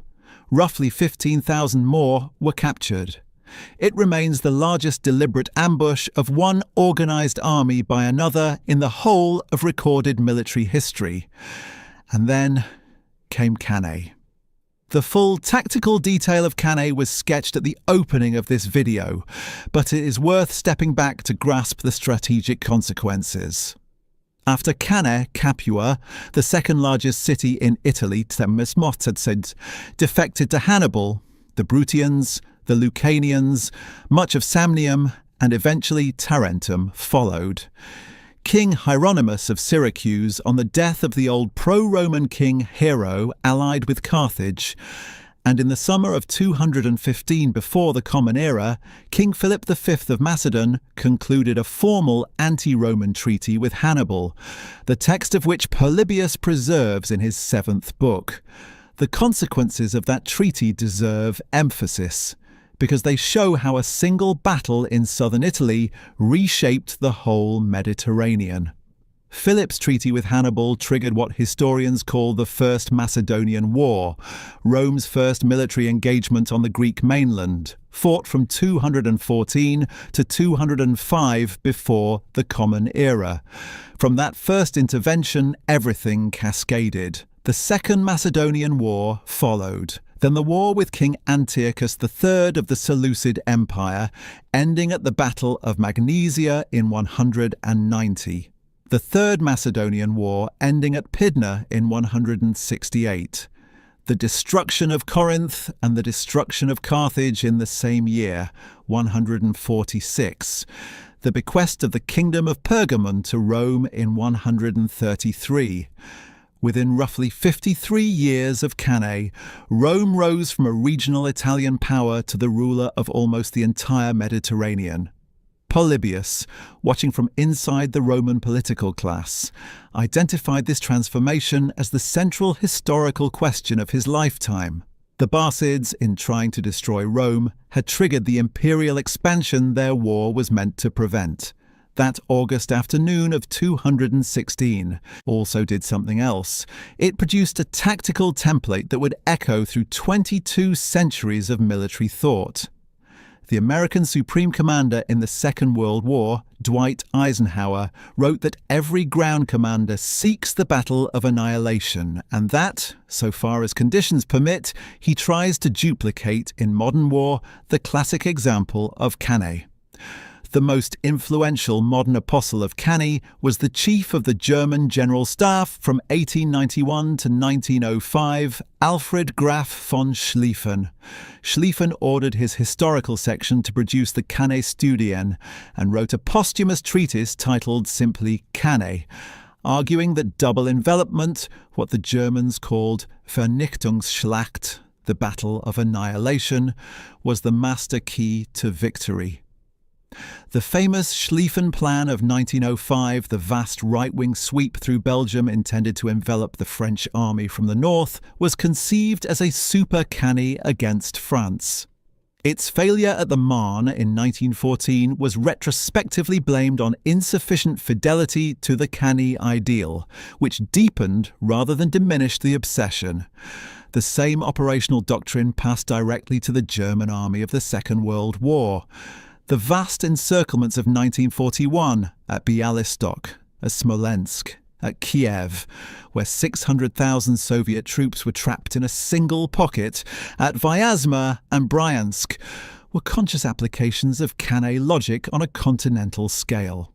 Roughly 15,000 more were captured. It remains the largest deliberate ambush of one organized army by another in the whole of recorded military history. And then came Cannae. The full tactical detail of Cannae was sketched at the opening of this video, but it is worth stepping back to grasp the strategic consequences. After Cannae, Capua, the second largest city in Italy, Temesmotsid, defected to Hannibal, the Bruttians, the Lucanians, much of Samnium, and eventually Tarentum followed. King Hieronymus of Syracuse, on the death of the old pro-Roman king Hero, allied with Carthage, and in the summer of 215 before the Common Era, King Philip V of Macedon concluded a formal anti-Roman treaty with Hannibal, the text of which Polybius preserves in his 7th book. The consequences of that treaty deserve emphasis, because they show how a single battle in southern Italy reshaped the whole Mediterranean. Philip's treaty with Hannibal triggered what historians call the First Macedonian War, Rome's first military engagement on the Greek mainland, fought from 214 to 205 before the Common Era. From that first intervention, everything cascaded. The Second Macedonian War followed. Then the war with King Antiochus III of the Seleucid Empire, ending at the Battle of Magnesia in 190. The Third Macedonian War ending at Pydna in 168. The destruction of Corinth and the destruction of Carthage in the same year, 146. The bequest of the Kingdom of Pergamon to Rome in 133. Within roughly 53 years of Cannae, Rome rose from a regional Italian power to the ruler of almost the entire Mediterranean. Polybius, watching from inside the Roman political class, identified this transformation as the central historical question of his lifetime. The Barcids, in trying to destroy Rome, had triggered the imperial expansion their war was meant to prevent. That August afternoon of 216 also did something else. It produced a tactical template that would echo through 22 centuries of military thought. The American Supreme Commander in the Second World War, Dwight Eisenhower, wrote that every ground commander seeks the battle of annihilation, and that, so far as conditions permit, he tries to duplicate in modern war the classic example of Cannae. The most influential modern apostle of Cannae was the chief of the German General Staff from 1891 to 1905, Alfred Graf von Schlieffen. Schlieffen ordered his historical section to produce the Cannae Studien and wrote a posthumous treatise titled simply Cannae, arguing that double envelopment, what the Germans called Vernichtungsschlacht, the Battle of Annihilation, was the master key to victory. The famous Schlieffen Plan of 1905, the vast right-wing sweep through Belgium intended to envelop the French army from the north, was conceived as a super Cannae against France. Its failure at the Marne in 1914 was retrospectively blamed on insufficient fidelity to the Cannae ideal, which deepened rather than diminished the obsession. The same operational doctrine passed directly to the German army of the Second World War. The vast encirclements of 1941 at Bialystok, at Smolensk, at Kiev, where 600,000 Soviet troops were trapped in a single pocket, at Vyazma and Bryansk, were conscious applications of Cannae logic on a continental scale.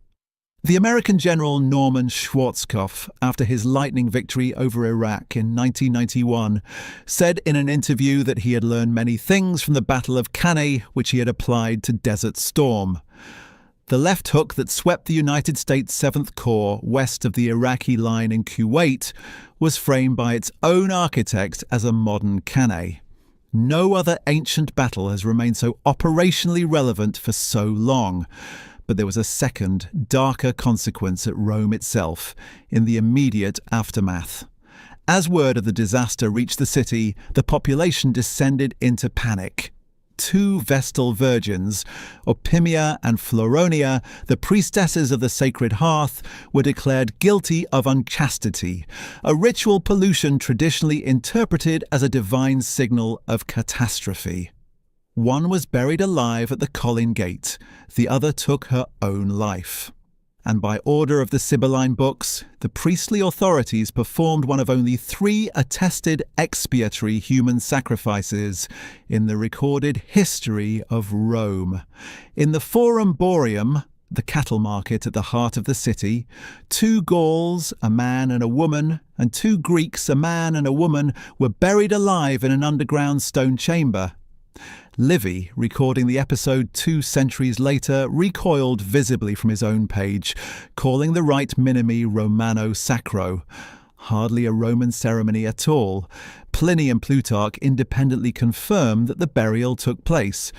The American general Norman Schwarzkopf, after his lightning victory over Iraq in 1991, said in an interview that he had learned many things from the Battle of Cannae which he had applied to Desert Storm. The left hook that swept the United States 7th Corps west of the Iraqi line in Kuwait was framed by its own architect as a modern Cannae. No other ancient battle has remained so operationally relevant for so long. But there was a second, darker consequence at Rome itself, in the immediate aftermath. As word of the disaster reached the city, the population descended into panic. 2 Vestal virgins, Opimia and Floronia, the priestesses of the sacred hearth, were declared guilty of unchastity, a ritual pollution traditionally interpreted as a divine signal of catastrophe. One was buried alive at the Colline Gate, the other took her own life. And by order of the Sibylline books, the priestly authorities performed one of only 3 attested expiatory human sacrifices in the recorded history of Rome. In the Forum Boarium, the cattle market at the heart of the city, 2 Gauls, a man and a woman, and 2 Greeks, a man and a woman, were buried alive in an underground stone chamber. Livy, recording the episode 2 centuries later, recoiled visibly from his own page, calling the rite minimi Romano Sacro. Hardly a Roman ceremony at all. Pliny and Plutarch independently confirm that the burial took place.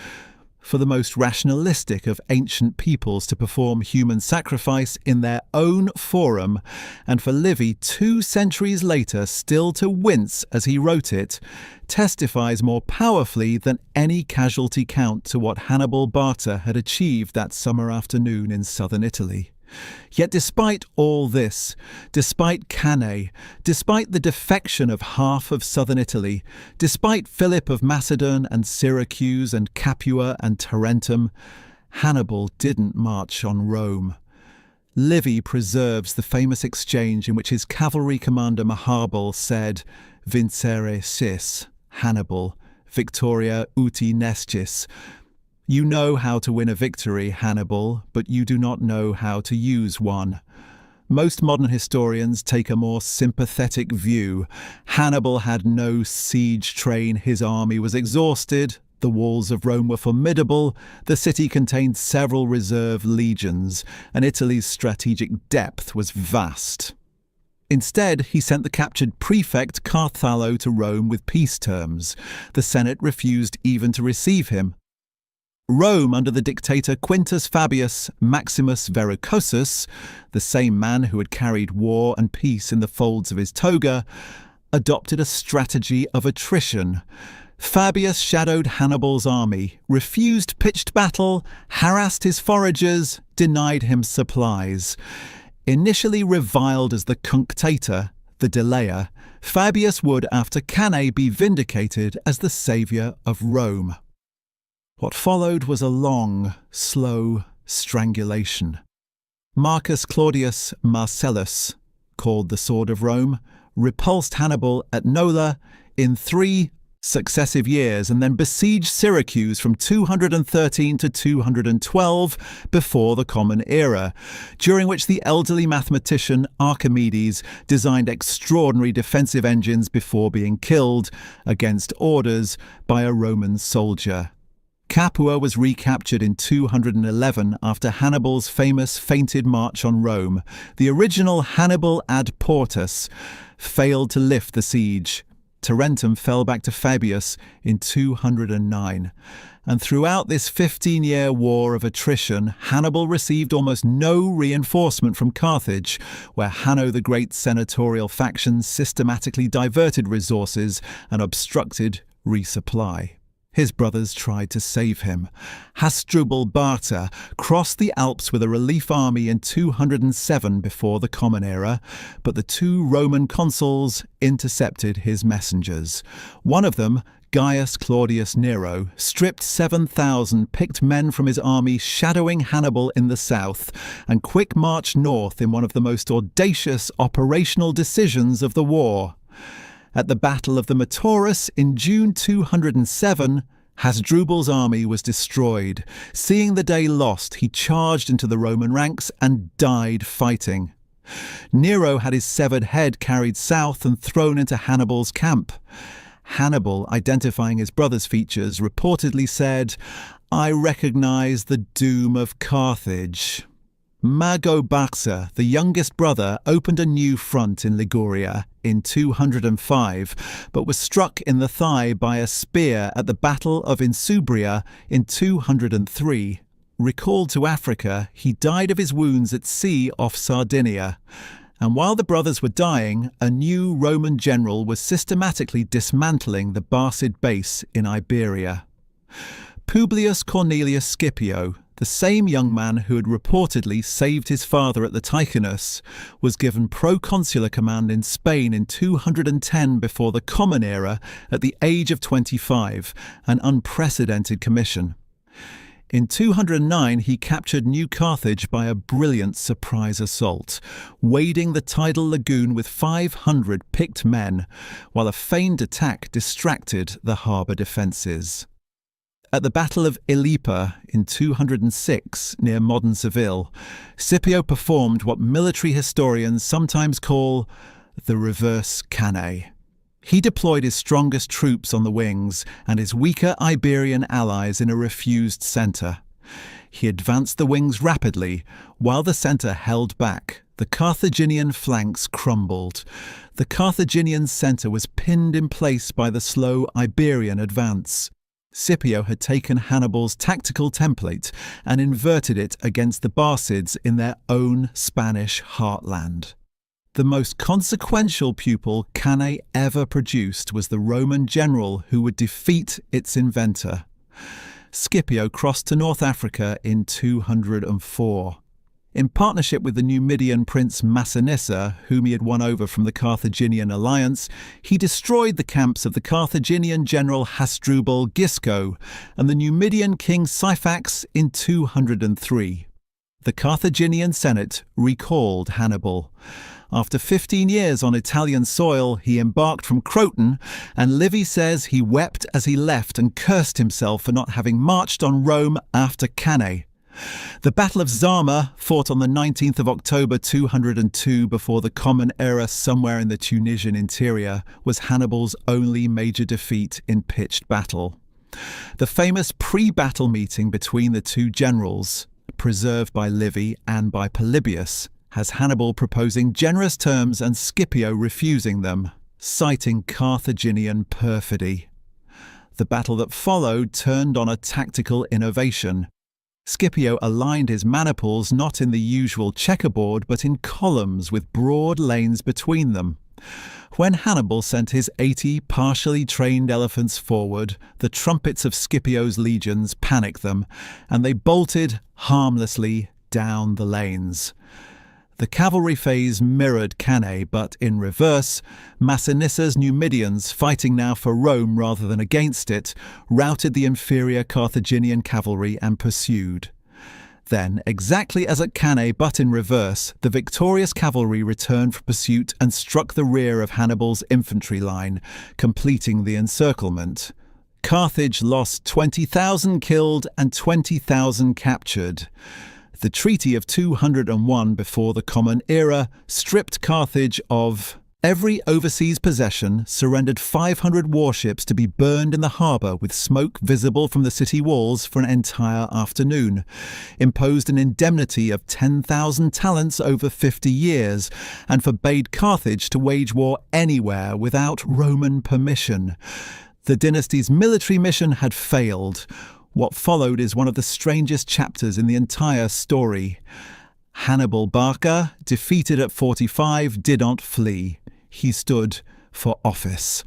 For the most rationalistic of ancient peoples to perform human sacrifice in their own forum, and for Livy 2 centuries later still to wince as he wrote it, testifies more powerfully than any casualty count to what Hannibal Barca had achieved that summer afternoon in southern Italy. Yet despite all this, despite Cannae, despite the defection of half of southern Italy, despite Philip of Macedon and Syracuse and Capua and Tarentum, Hannibal didn't march on Rome. Livy preserves the famous exchange in which his cavalry commander Maharbal said, "Vincere sis, Hannibal, victoria uti nescis." You know how to win a victory, Hannibal, but you do not know how to use one. Most modern historians take a more sympathetic view. Hannibal had no siege train, his army was exhausted, the walls of Rome were formidable, the city contained several reserve legions, and Italy's strategic depth was vast. Instead, he sent the captured prefect Carthalo to Rome with peace terms. The Senate refused even to receive him. Rome, under the dictator Quintus Fabius Maximus Verrucosus, the same man who had carried war and peace in the folds of his toga, adopted a strategy of attrition. Fabius shadowed Hannibal's army, refused pitched battle, harassed his foragers, denied him supplies. Initially reviled as the cunctator, the delayer, Fabius would, after Cannae, be vindicated as the saviour of Rome. What followed was a long, slow strangulation. Marcus Claudius Marcellus, called the Sword of Rome, repulsed Hannibal at Nola in 3 successive years and then besieged Syracuse from 213 to 212 before the Common Era, during which the elderly mathematician Archimedes designed extraordinary defensive engines before being killed, against orders, by a Roman soldier. Capua was recaptured in 211 after Hannibal's famous feinted march on Rome. The original Hannibal ad Portus failed to lift the siege. Tarentum fell back to Fabius in 209. And throughout this 15-year war of attrition, Hannibal received almost no reinforcement from Carthage, where Hanno the Great's senatorial faction systematically diverted resources and obstructed resupply. His brothers tried to save him. Hannibal Barca crossed the Alps with a relief army in 207 before the Common Era, but the 2 Roman consuls intercepted his messengers. One of them, Gaius Claudius Nero, stripped 7,000 picked men from his army, shadowing Hannibal in the south, and quick marched north in one of the most audacious operational decisions of the war. At the Battle of the Metaurus in June 207, Hasdrubal's army was destroyed. Seeing the day lost, he charged into the Roman ranks and died fighting. Nero had his severed head carried south and thrown into Hannibal's camp. Hannibal, identifying his brother's features, reportedly said, "I recognize the doom of Carthage." Mago Barca, the youngest brother, opened a new front in Liguria in 205, but was struck in the thigh by a spear at the Battle of Insubria in 203. recalled to Africa, he died of his wounds at sea off Sardinia. And while the brothers were dying, a new Roman general was systematically dismantling the Barcid base in Iberia. Publius Cornelius Scipio, the same young man who had reportedly saved his father at the Ticinus, was given proconsular command in Spain in 210 before the Common Era at the age of 25, an unprecedented commission. In 209 he captured New Carthage by a brilliant surprise assault, wading the tidal lagoon with 500 picked men, while a feigned attack distracted the harbour defences. At the Battle of Ilipa in 206, near modern Seville, Scipio performed what military historians sometimes call the reverse Cannae. He deployed his strongest troops on the wings and his weaker Iberian allies in a refused centre. He advanced the wings rapidly, while the centre held back. The Carthaginian flanks crumbled. The Carthaginian centre was pinned in place by the slow Iberian advance. Scipio had taken Hannibal's tactical template and inverted it against the Barcids in their own Spanish heartland. The most consequential pupil Cannae ever produced was the Roman general who would defeat its inventor. Scipio crossed to North Africa in 204. In partnership with the Numidian prince Massinissa, whom he had won over from the Carthaginian alliance, he destroyed the camps of the Carthaginian general Hasdrubal Gisco and the Numidian king Syphax in 203. The Carthaginian Senate recalled Hannibal. After 15 years on Italian soil, he embarked from Croton, and Livy says he wept as he left and cursed himself for not having marched on Rome after Cannae. The Battle of Zama, fought on the 19th of October 202 before the Common Era somewhere in the Tunisian interior, was Hannibal's only major defeat in pitched battle. The famous pre-battle meeting between the two generals, preserved by Livy and by Polybius, has Hannibal proposing generous terms and Scipio refusing them, citing Carthaginian perfidy. The battle that followed turned on a tactical innovation. Scipio aligned his maniples not in the usual checkerboard but in columns with broad lanes between them. When Hannibal sent his 80 partially trained elephants forward, the trumpets of Scipio's legions panicked them, and they bolted harmlessly down the lanes. The cavalry phase mirrored Cannae, but in reverse, Massinissa's Numidians, fighting now for Rome rather than against it, routed the inferior Carthaginian cavalry and pursued. Then, exactly as at Cannae but in reverse, the victorious cavalry returned for pursuit and struck the rear of Hannibal's infantry line, completing the encirclement. Carthage lost 20,000 killed and 20,000 captured. The Treaty of 201 before the Common Era stripped Carthage of every overseas possession, surrendered 500 warships to be burned in the harbour with smoke visible from the city walls for an entire afternoon, imposed an indemnity of 10,000 talents over 50 years, and forbade Carthage to wage war anywhere without Roman permission. The dynasty's military mission had failed. What followed is one of the strangest chapters in the entire story. Hannibal Barca, defeated at 45, did not flee. He stood for office.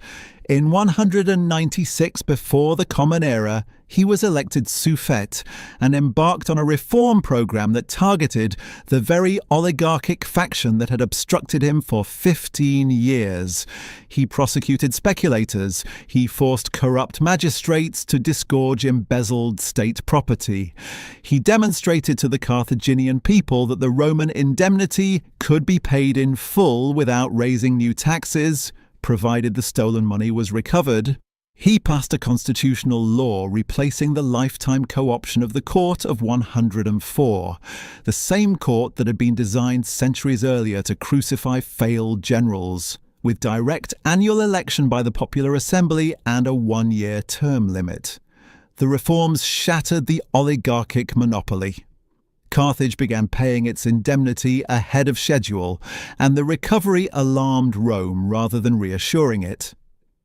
In 196 before the Common Era, he was elected suffect and embarked on a reform program that targeted the very oligarchic faction that had obstructed him for 15 years. He prosecuted speculators. He forced corrupt magistrates to disgorge embezzled state property. He demonstrated to the Carthaginian people that the Roman indemnity could be paid in full without raising new taxes, provided the stolen money was recovered. He passed a constitutional law replacing the lifetime co-option of the Court of 104, the same court that had been designed centuries earlier to crucify failed generals, with direct annual election by the popular assembly and a one-year term limit. The reforms shattered the oligarchic monopoly. Carthage began paying its indemnity ahead of schedule, and the recovery alarmed Rome rather than reassuring it.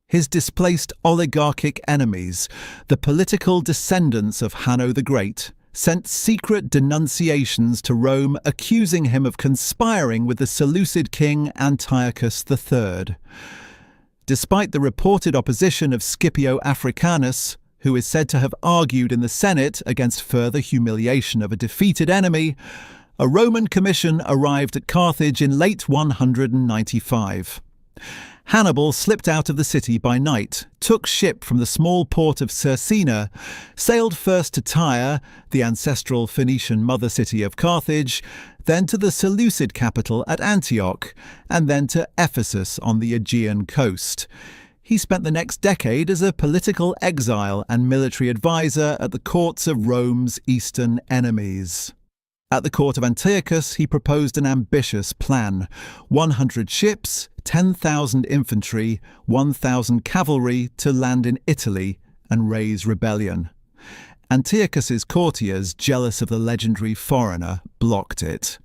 His displaced oligarchic enemies, the political descendants of Hanno the Great, sent secret denunciations to Rome accusing him of conspiring with the Seleucid king Antiochus III. Despite the reported opposition of Scipio Africanus, who is said to have argued in the Senate against further humiliation of a defeated enemy, a Roman commission arrived at Carthage in late 195. Hannibal slipped out of the city by night, took ship from the small port of Cercina, sailed first to Tyre, the ancestral Phoenician mother city of Carthage, then to the Seleucid capital at Antioch, and then to Ephesus on the Aegean coast. He spent the next decade as a political exile and military advisor at the courts of Rome's eastern enemies. At the court of Antiochus, he proposed an ambitious plan: 100 ships, 10,000 infantry, 1,000 cavalry to land in Italy and raise rebellion. Antiochus's courtiers, jealous of the legendary foreigner, blocked it.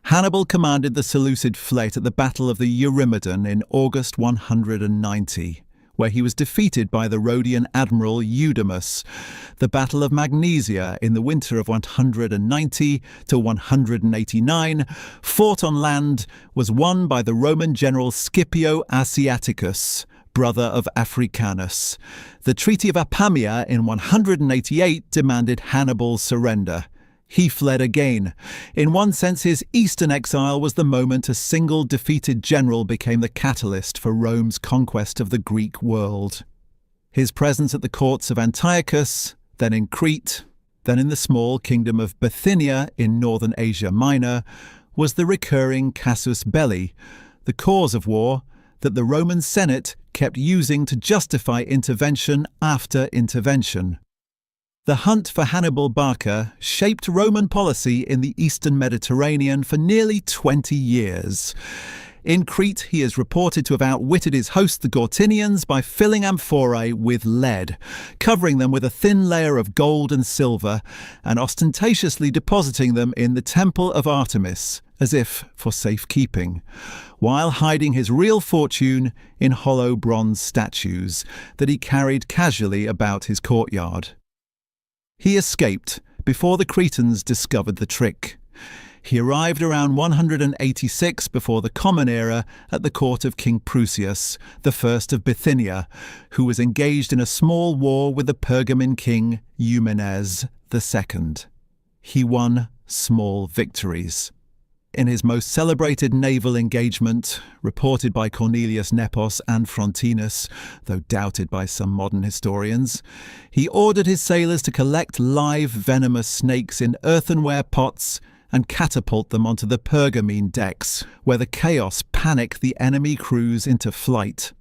Hannibal commanded the Seleucid fleet at the Battle of the Eurymedon in August 190, where he was defeated by the Rhodian admiral Eudemus. The Battle of Magnesia in the winter of 190 to 189, fought on land, was won by the Roman general Scipio Asiaticus, brother of Africanus. The Treaty of Apamia in 188 demanded Hannibal's surrender. He fled again. In one sense, his eastern exile was the moment a single defeated general became the catalyst for Rome's conquest of the Greek world. His presence at the courts of Antiochus, then in Crete, then in the small kingdom of Bithynia in northern Asia Minor, was the recurring casus belli, the cause of war that the Roman Senate kept using to justify intervention after intervention. The hunt for Hannibal Barca shaped Roman policy in the eastern Mediterranean for nearly 20 years. In Crete, he is reported to have outwitted his host the Gortinians by filling amphorae with lead, covering them with a thin layer of gold and silver, and ostentatiously depositing them in the temple of Artemis, as if for safekeeping, while hiding his real fortune in hollow bronze statues that he carried casually about his courtyard. He escaped before the Cretans discovered the trick. He arrived around 186 before the Common Era at the court of King Prusias, the first of Bithynia, who was engaged in a small war with the Pergamon king Eumenes II. He won small victories. In his most celebrated naval engagement, reported by Cornelius Nepos and Frontinus, though doubted by some modern historians, he ordered his sailors to collect live venomous snakes in earthenware pots and catapult them onto the Pergamene decks, where the chaos panicked the enemy crews into flight.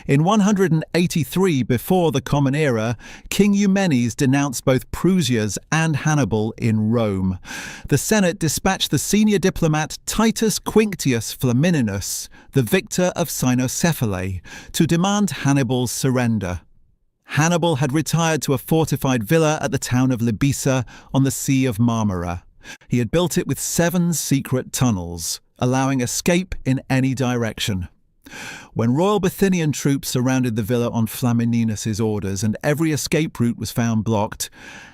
In 183 before the Common Era, King Eumenes denounced both Prusias and Hannibal in Rome. The Senate dispatched the senior diplomat Titus Quinctius Flamininus, the victor of Cynocephalae, to demand Hannibal's surrender. Hannibal had retired to a fortified villa at the town of Libissa on the Sea of Marmara. He had built it with 7 secret tunnels, allowing escape in any direction. When royal Bithynian troops surrounded the villa on Flamininus's orders and every escape route was found blocked,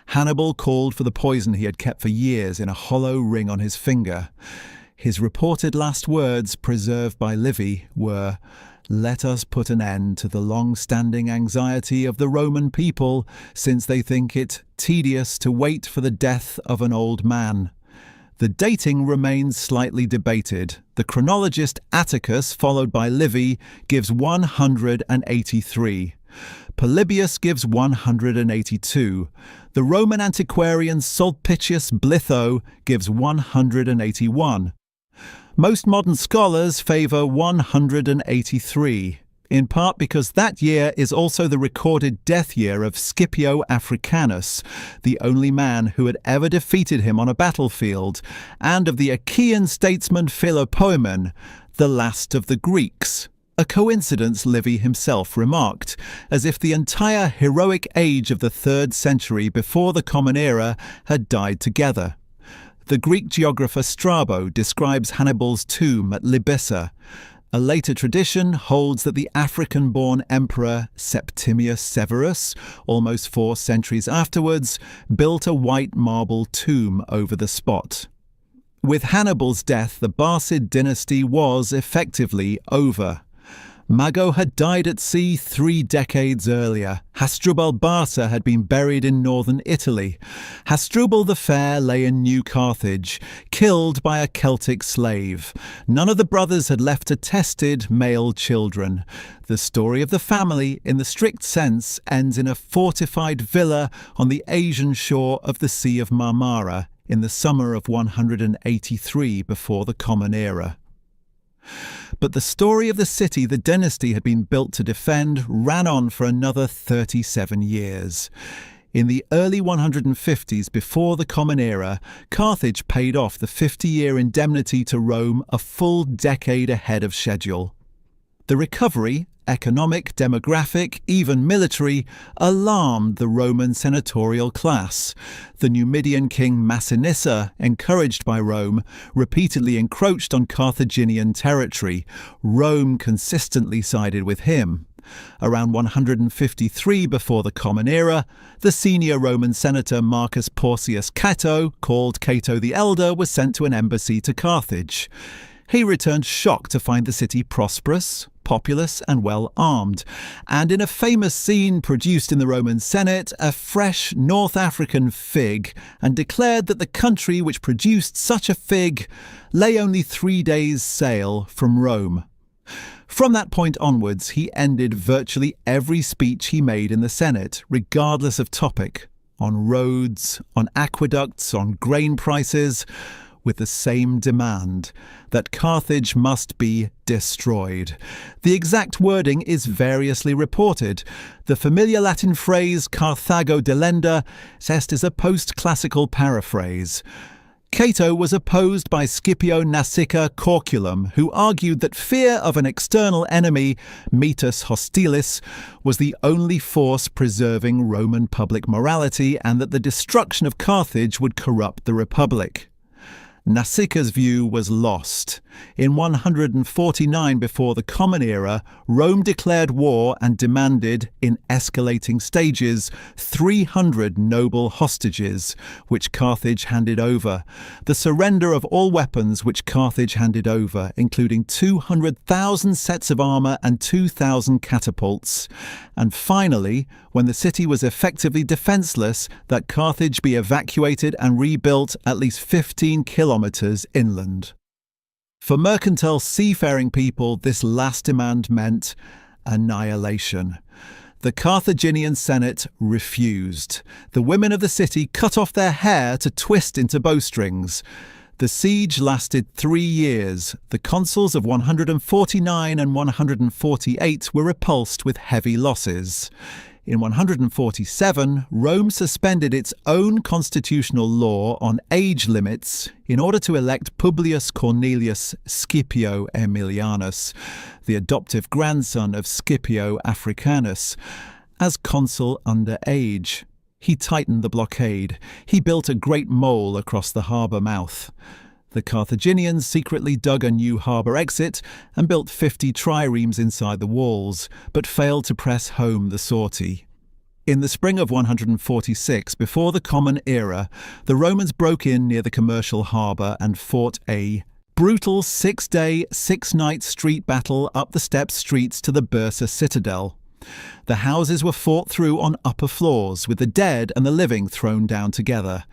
Hannibal called for the poison he had kept for years in a hollow ring on his finger. His reported last words, preserved by Livy, were, "Let us put an end to the long-standing anxiety of the Roman people, since they think it tedious to wait for the death of an old man." The dating remains slightly debated. The chronologist Atticus, followed by Livy, gives 183. Polybius gives 182. The Roman antiquarian Sulpicius Blitho gives 181. Most modern scholars favour 183, in part because that year is also the recorded death year of Scipio Africanus, the only man who had ever defeated him on a battlefield, and of the Achaean statesman Philopoemen, the last of the Greeks. A coincidence Livy himself remarked, as if the entire heroic age of the 3rd century before the Common Era had died together. The Greek geographer Strabo describes Hannibal's tomb at Libissa. A later tradition holds that the African-born emperor Septimius Severus, almost 4 centuries afterwards, built a white marble tomb over the spot. With Hannibal's death, the Barcid dynasty was effectively over. Mago had died at sea 3 decades earlier. Hasdrubal Barca had been buried in northern Italy. Hasdrubal the Fair lay in New Carthage, killed by a Celtic slave. None of the brothers had left attested male children. The story of the family, in the strict sense, ends in a fortified villa on the Asian shore of the Sea of Marmara in the summer of 183 before the Common Era. But the story of the city the dynasty had been built to defend ran on for another 37 years. In the early 150s, before the Common Era, Carthage paid off the 50-year indemnity to Rome a full decade ahead of schedule. The recovery, economic, demographic, even military, alarmed the Roman senatorial class. The Numidian king Massinissa, encouraged by Rome, repeatedly encroached on Carthaginian territory. Rome consistently sided with him. Around 153 before the Common Era, the senior Roman senator Marcus Porcius Cato, called Cato the Elder, was sent to an embassy to Carthage. He returned shocked to find the city prosperous, populous and well armed, and in a famous scene produced in the Roman Senate, a fresh North African fig, and declared that the country which produced such a fig lay only 3 days' sail from Rome. From that point onwards, he ended virtually every speech he made in the Senate, regardless of topic, on roads, on aqueducts, on grain prices, with the same demand, that Carthage must be destroyed. The exact wording is variously reported. The familiar Latin phrase Carthago delenda is a post-classical paraphrase. Cato was opposed by Scipio Nasica Corculum, who argued that fear of an external enemy, metus hostilis, was the only force preserving Roman public morality, and that the destruction of Carthage would corrupt the Republic. Nasica's view was lost. In 149 before the Common Era, Rome declared war and demanded, in escalating stages, 300 noble hostages, which Carthage handed over. The surrender of all weapons which Carthage handed over, including 200,000 sets of armour and 2,000 catapults. And finally, when the city was effectively defenceless, that Carthage be evacuated and rebuilt at least 15 kilometres inland. For mercantile seafaring people, this last demand meant annihilation. The Carthaginian Senate refused. The women of the city cut off their hair to twist into bowstrings. The siege lasted 3 years. The consuls of 149 and 148 were repulsed with heavy losses. In 147, Rome suspended its own constitutional law on age limits in order to elect Publius Cornelius Scipio Aemilianus, the adoptive grandson of Scipio Africanus, as consul under age. He tightened the blockade. He built a great mole across the harbour mouth. The Carthaginians secretly dug a new harbour exit and built 50 triremes inside the walls, but failed to press home the sortie. In the spring of 146, before the Common Era, the Romans broke in near the commercial harbour and fought a brutal 6-day, 6-night street battle up the steppe streets to the Bursa citadel. The houses were fought through on upper floors, with the dead and the living thrown down together.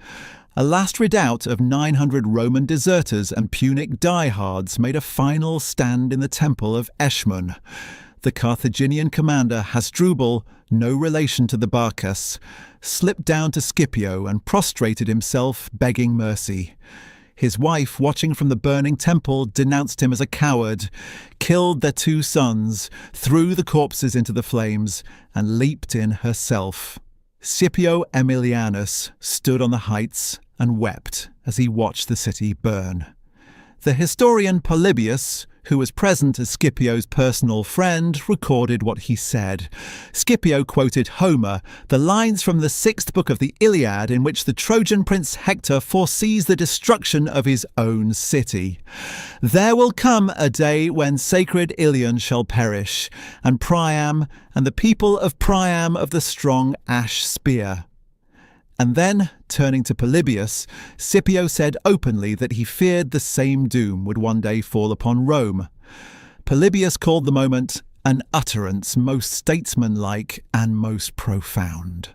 A last redoubt of 900 Roman deserters and Punic diehards made a final stand in the temple of Eshmun. The Carthaginian commander Hasdrubal, no relation to the Barcas, slipped down to Scipio and prostrated himself, begging mercy. His wife, watching from the burning temple, denounced him as a coward, killed their 2 sons, threw the corpses into the flames, and leaped in herself. Scipio Aemilianus stood on the heights and wept as he watched the city burn. The historian Polybius, who was present as Scipio's personal friend, recorded what he said. Scipio quoted Homer, the lines from the 6th book of the Iliad in which the Trojan prince Hector foresees the destruction of his own city. "There will come a day when sacred Ilion shall perish, and Priam, and the people of Priam of the strong ash spear." And then, turning to Polybius, Scipio said openly that he feared the same doom would one day fall upon Rome. Polybius called the moment an utterance most statesmanlike and most profound.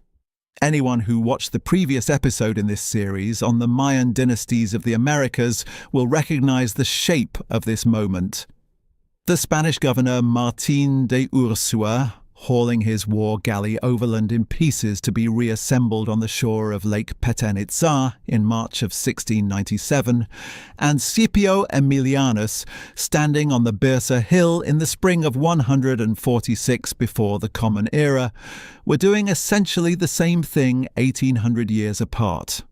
Anyone who watched the previous episode in this series on the Mayan dynasties of the Americas will recognize the shape of this moment. The Spanish governor Martín de Ursúa, hauling his war galley overland in pieces to be reassembled on the shore of Lake Petén Itzá in March of 1697, and Scipio Aemilianus standing on the Byrsa hill in the spring of 146 before the Common Era, were doing essentially the same thing 1800 years apart.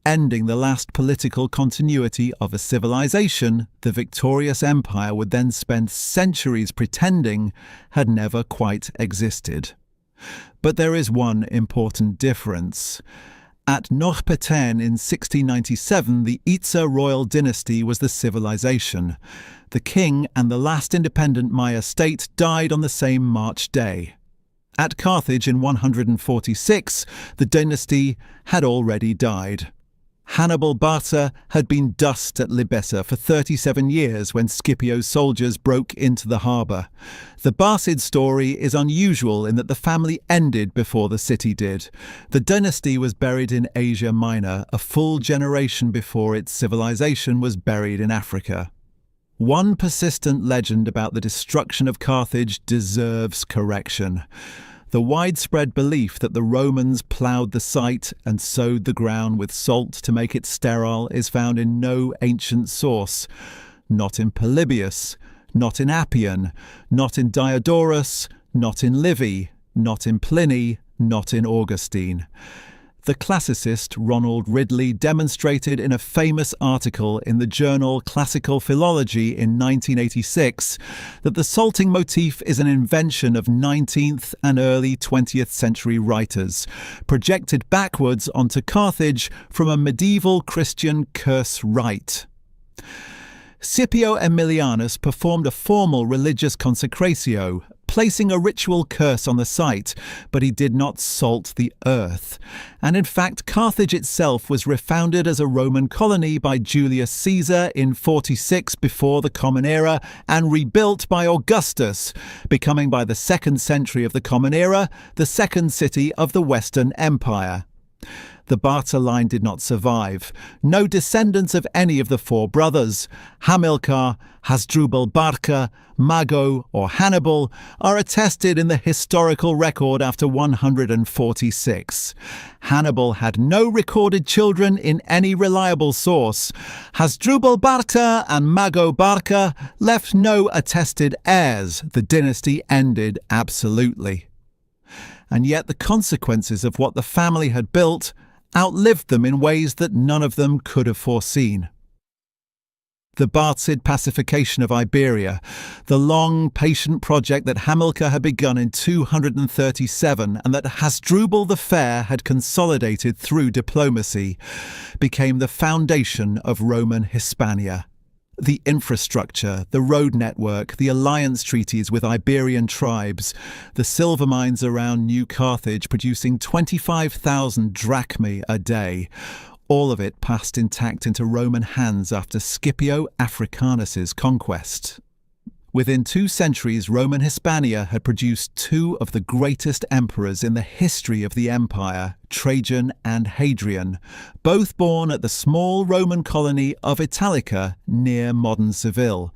Ending the last political continuity of a civilization the victorious empire would then spend centuries pretending had never quite existed. But there is one important difference. At Nohpeten in 1697, the Itza royal dynasty was the civilization. The king and the last independent Maya state died on the same March day. At Carthage in 146, the dynasty had already died. Hannibal Barca had been dust at Libessa for 37 years when Scipio's soldiers broke into the harbour. The Barcid story is unusual in that the family ended before the city did. The dynasty was buried in Asia Minor, a full generation before its civilization was buried in Africa. One persistent legend about the destruction of Carthage deserves correction. The widespread belief that the Romans ploughed the site and sowed the ground with salt to make it sterile is found in no ancient source. Not in Polybius, not in Appian, not in Diodorus, not in Livy, not in Pliny, not in Augustine. The classicist Ronald Ridley demonstrated in a famous article in the journal Classical Philology in 1986 that the salting motif is an invention of 19th and early 20th century writers, projected backwards onto Carthage from a medieval Christian curse rite. Scipio Aemilianus performed a formal religious consecratio, placing a ritual curse on the site, but he did not salt the earth. And in fact, Carthage itself was refounded as a Roman colony by Julius Caesar in 46 before the Common Era and rebuilt by Augustus, becoming by the 2nd century of the Common Era the second city of the Western Empire. The Barca line did not survive. No descendants of any of the four brothers, Hamilcar, Hasdrubal Barca, Mago, or Hannibal, are attested in the historical record after 146. Hannibal had no recorded children in any reliable source. Hasdrubal Barca and Mago Barca left no attested heirs. The dynasty ended absolutely. And yet the consequences of what the family had built outlived them in ways that none of them could have foreseen. The Barcid pacification of Iberia, the long, patient project that Hamilcar had begun in 237 and that Hasdrubal the Fair had consolidated through diplomacy, became the foundation of Roman Hispania. The infrastructure, the road network, the alliance treaties with Iberian tribes, the silver mines around New Carthage producing 25,000 drachmae a day, all of it passed intact into Roman hands after Scipio Africanus's conquest. Within 2 centuries, Roman Hispania had produced 2 of the greatest emperors in the history of the empire, Trajan and Hadrian, both born at the small Roman colony of Italica near modern Seville.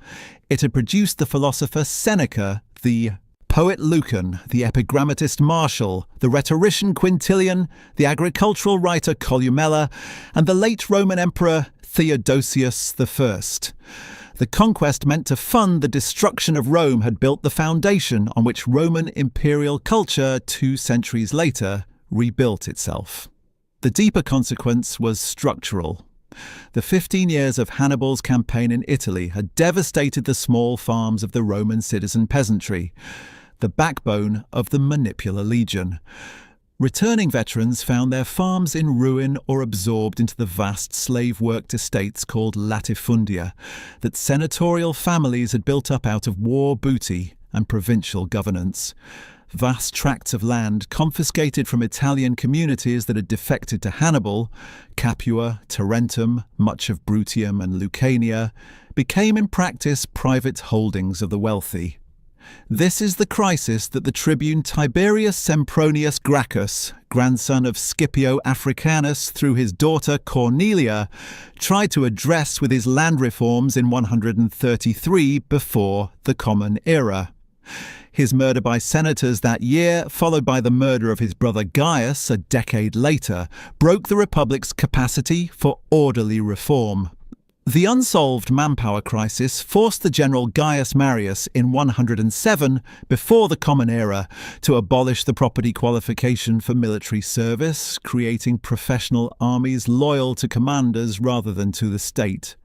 It had produced the philosopher Seneca, the poet Lucan, the epigrammatist Martial, the rhetorician Quintilian, the agricultural writer Columella, and the late Roman emperor Theodosius I. The conquest meant to fund the destruction of Rome had built the foundation on which Roman imperial culture 2 centuries later rebuilt itself. The deeper consequence was structural. The 15 years of Hannibal's campaign in Italy had devastated the small farms of the Roman citizen peasantry, the backbone of the Manipular Legion. Returning veterans found their farms in ruin or absorbed into the vast slave-worked estates called latifundia that senatorial families had built up out of war booty and provincial governance. Vast tracts of land confiscated from Italian communities that had defected to Hannibal, Capua, Tarentum, much of Bruttium and Lucania, became in practice private holdings of the wealthy. This is the crisis that the tribune Tiberius Sempronius Gracchus, grandson of Scipio Africanus through his daughter Cornelia, tried to address with his land reforms in 133 before the Common Era. His murder by senators that year, followed by the murder of his brother Gaius a decade later, broke the Republic's capacity for orderly reform. The unsolved manpower crisis forced the general Gaius Marius in 107, before the Common Era, to abolish the property qualification for military service, creating professional armies loyal to commanders rather than to the state.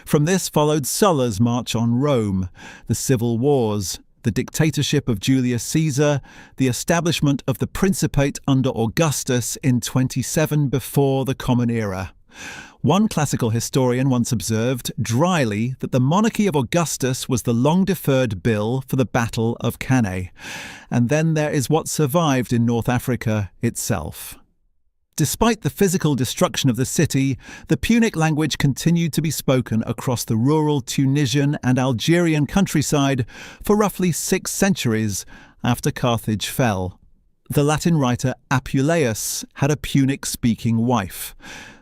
From this followed Sulla's march on Rome, the civil wars, the dictatorship of Julius Caesar, the establishment of the Principate under Augustus in 27 before the Common Era. One classical historian once observed, dryly, that the monarchy of Augustus was the long-deferred bill for the Battle of Cannae, and then there is what survived in North Africa itself. Despite the physical destruction of the city, the Punic language continued to be spoken across the rural Tunisian and Algerian countryside for roughly 6 centuries after Carthage fell. The Latin writer Apuleius had a Punic-speaking wife.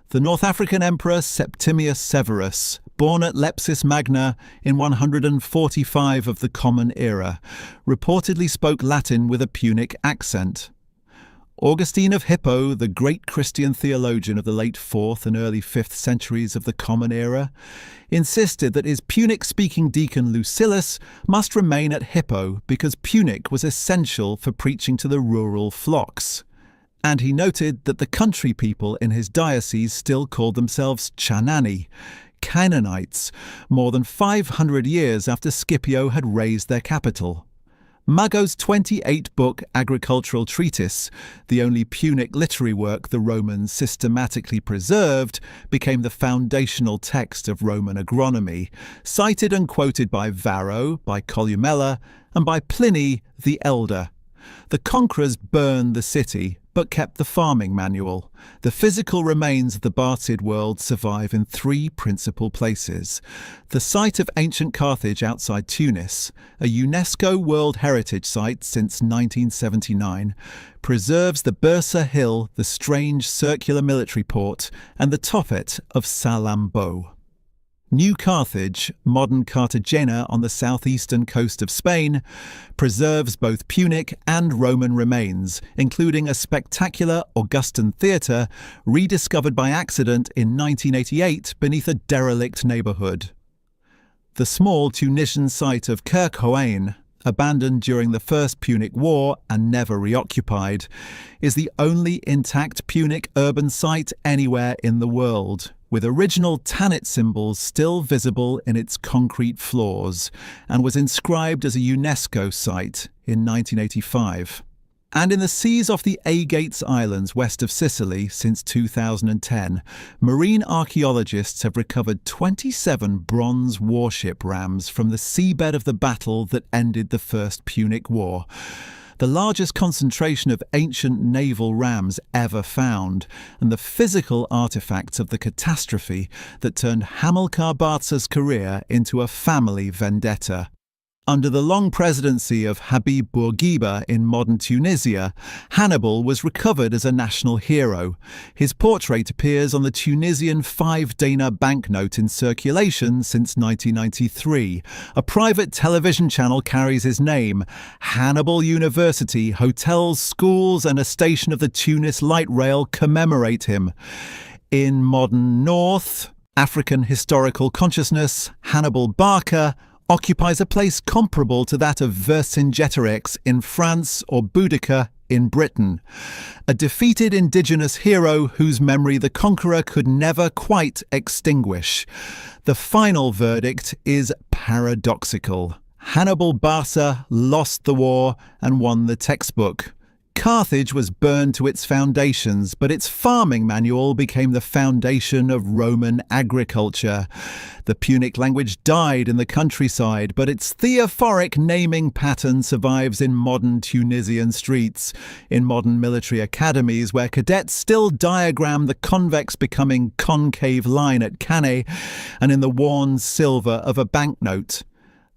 The North African emperor Septimius Severus, born at Lepsis Magna in 145 of the Common Era, reportedly spoke Latin with a Punic accent. Augustine of Hippo, the great Christian theologian of the late 4th and early 5th centuries of the Common Era, insisted that his Punic-speaking deacon Lucilius must remain at Hippo because Punic was essential for preaching to the rural flocks. And he noted that the country people in his diocese still called themselves Chanani, Canaanites, more than 500 years after Scipio had razed their capital. Mago's 28-book agricultural treatise, the only Punic literary work the Romans systematically preserved, became the foundational text of Roman agronomy, cited and quoted by Varro, by Columella, and by Pliny the Elder. The conquerors burned the city, but kept the farming manual. The physical remains of the Barcid world survive in 3 principal places. The site of ancient Carthage outside Tunis, a UNESCO World Heritage Site since 1979, preserves the Bursa Hill, the strange circular military port, and the Tophet of Salammbô. New Carthage, modern Cartagena on the southeastern coast of Spain, preserves both Punic and Roman remains, including a spectacular Augustan theatre rediscovered by accident in 1988 beneath a derelict neighbourhood. The small Tunisian site of Kirkhoain, abandoned during the First Punic War and never reoccupied, is the only intact Punic urban site anywhere in the world, with original Tanit symbols still visible in its concrete floors, and was inscribed as a UNESCO site in 1985. And in the seas off the Agates Islands west of Sicily since 2010, marine archaeologists have recovered 27 bronze warship rams from the seabed of the battle that ended the First Punic War, the largest concentration of ancient naval rams ever found, and the physical artefacts of the catastrophe that turned Hamilcar Barca's career into a family vendetta. Under the long presidency of Habib Bourguiba in modern Tunisia, Hannibal was recovered as a national hero. His portrait appears on the Tunisian 5 banknote in circulation since 1993. A private television channel carries his name. Hannibal University, hotels, schools, and a station of the Tunis Light Rail commemorate him. In modern North African historical consciousness, Hannibal Barca occupies a place comparable to that of Vercingetorix in France or Boudica in Britain. A defeated indigenous hero whose memory the conqueror could never quite extinguish. The final verdict is paradoxical. Hannibal Barca lost the war and won the textbook. Carthage was burned to its foundations, but its farming manual became the foundation of Roman agriculture. The Punic language died in the countryside, but its theophoric naming pattern survives in modern Tunisian streets, in modern military academies where cadets still diagram the convex becoming concave line at Cannae, and in the worn silver of a banknote.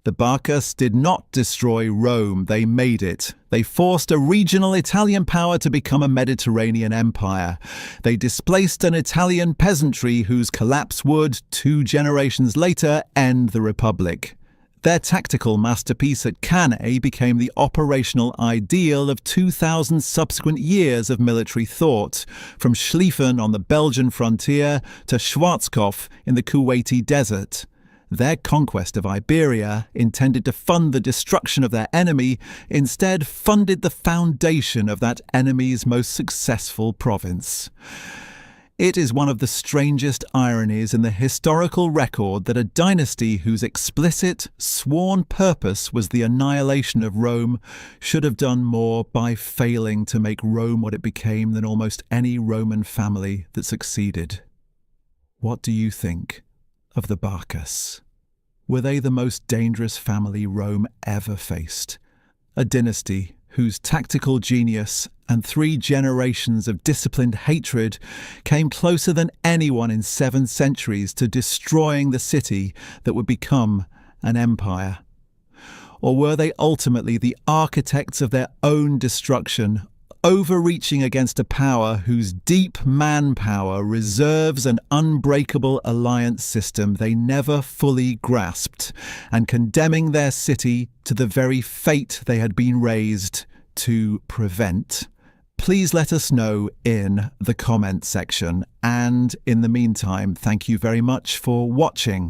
The Barcas did not destroy Rome, they made it. They forced a regional Italian power to become a Mediterranean empire. They displaced an Italian peasantry whose collapse would, 2 generations later, end the Republic. Their tactical masterpiece at Cannae became the operational ideal of 2,000 subsequent years of military thought, from Schlieffen on the Belgian frontier to Schwarzkopf in the Kuwaiti desert. Their conquest of Iberia, intended to fund the destruction of their enemy, instead funded the foundation of that enemy's most successful province. It is one of the strangest ironies in the historical record that a dynasty whose explicit, sworn purpose was the annihilation of Rome should have done more by failing to make Rome what it became than almost any Roman family that succeeded. What do you think of the Barcas? Were they the most dangerous family Rome ever faced? A dynasty whose tactical genius and 3 generations of disciplined hatred came closer than anyone in 7 centuries to destroying the city that would become an empire? Or were they ultimately the architects of their own destruction, overreaching against a power whose deep manpower reserves an unbreakable alliance system they never fully grasped, and condemning their city to the very fate they had been raised to prevent? Please let us know in the comment section, and in the meantime, thank you very much for watching.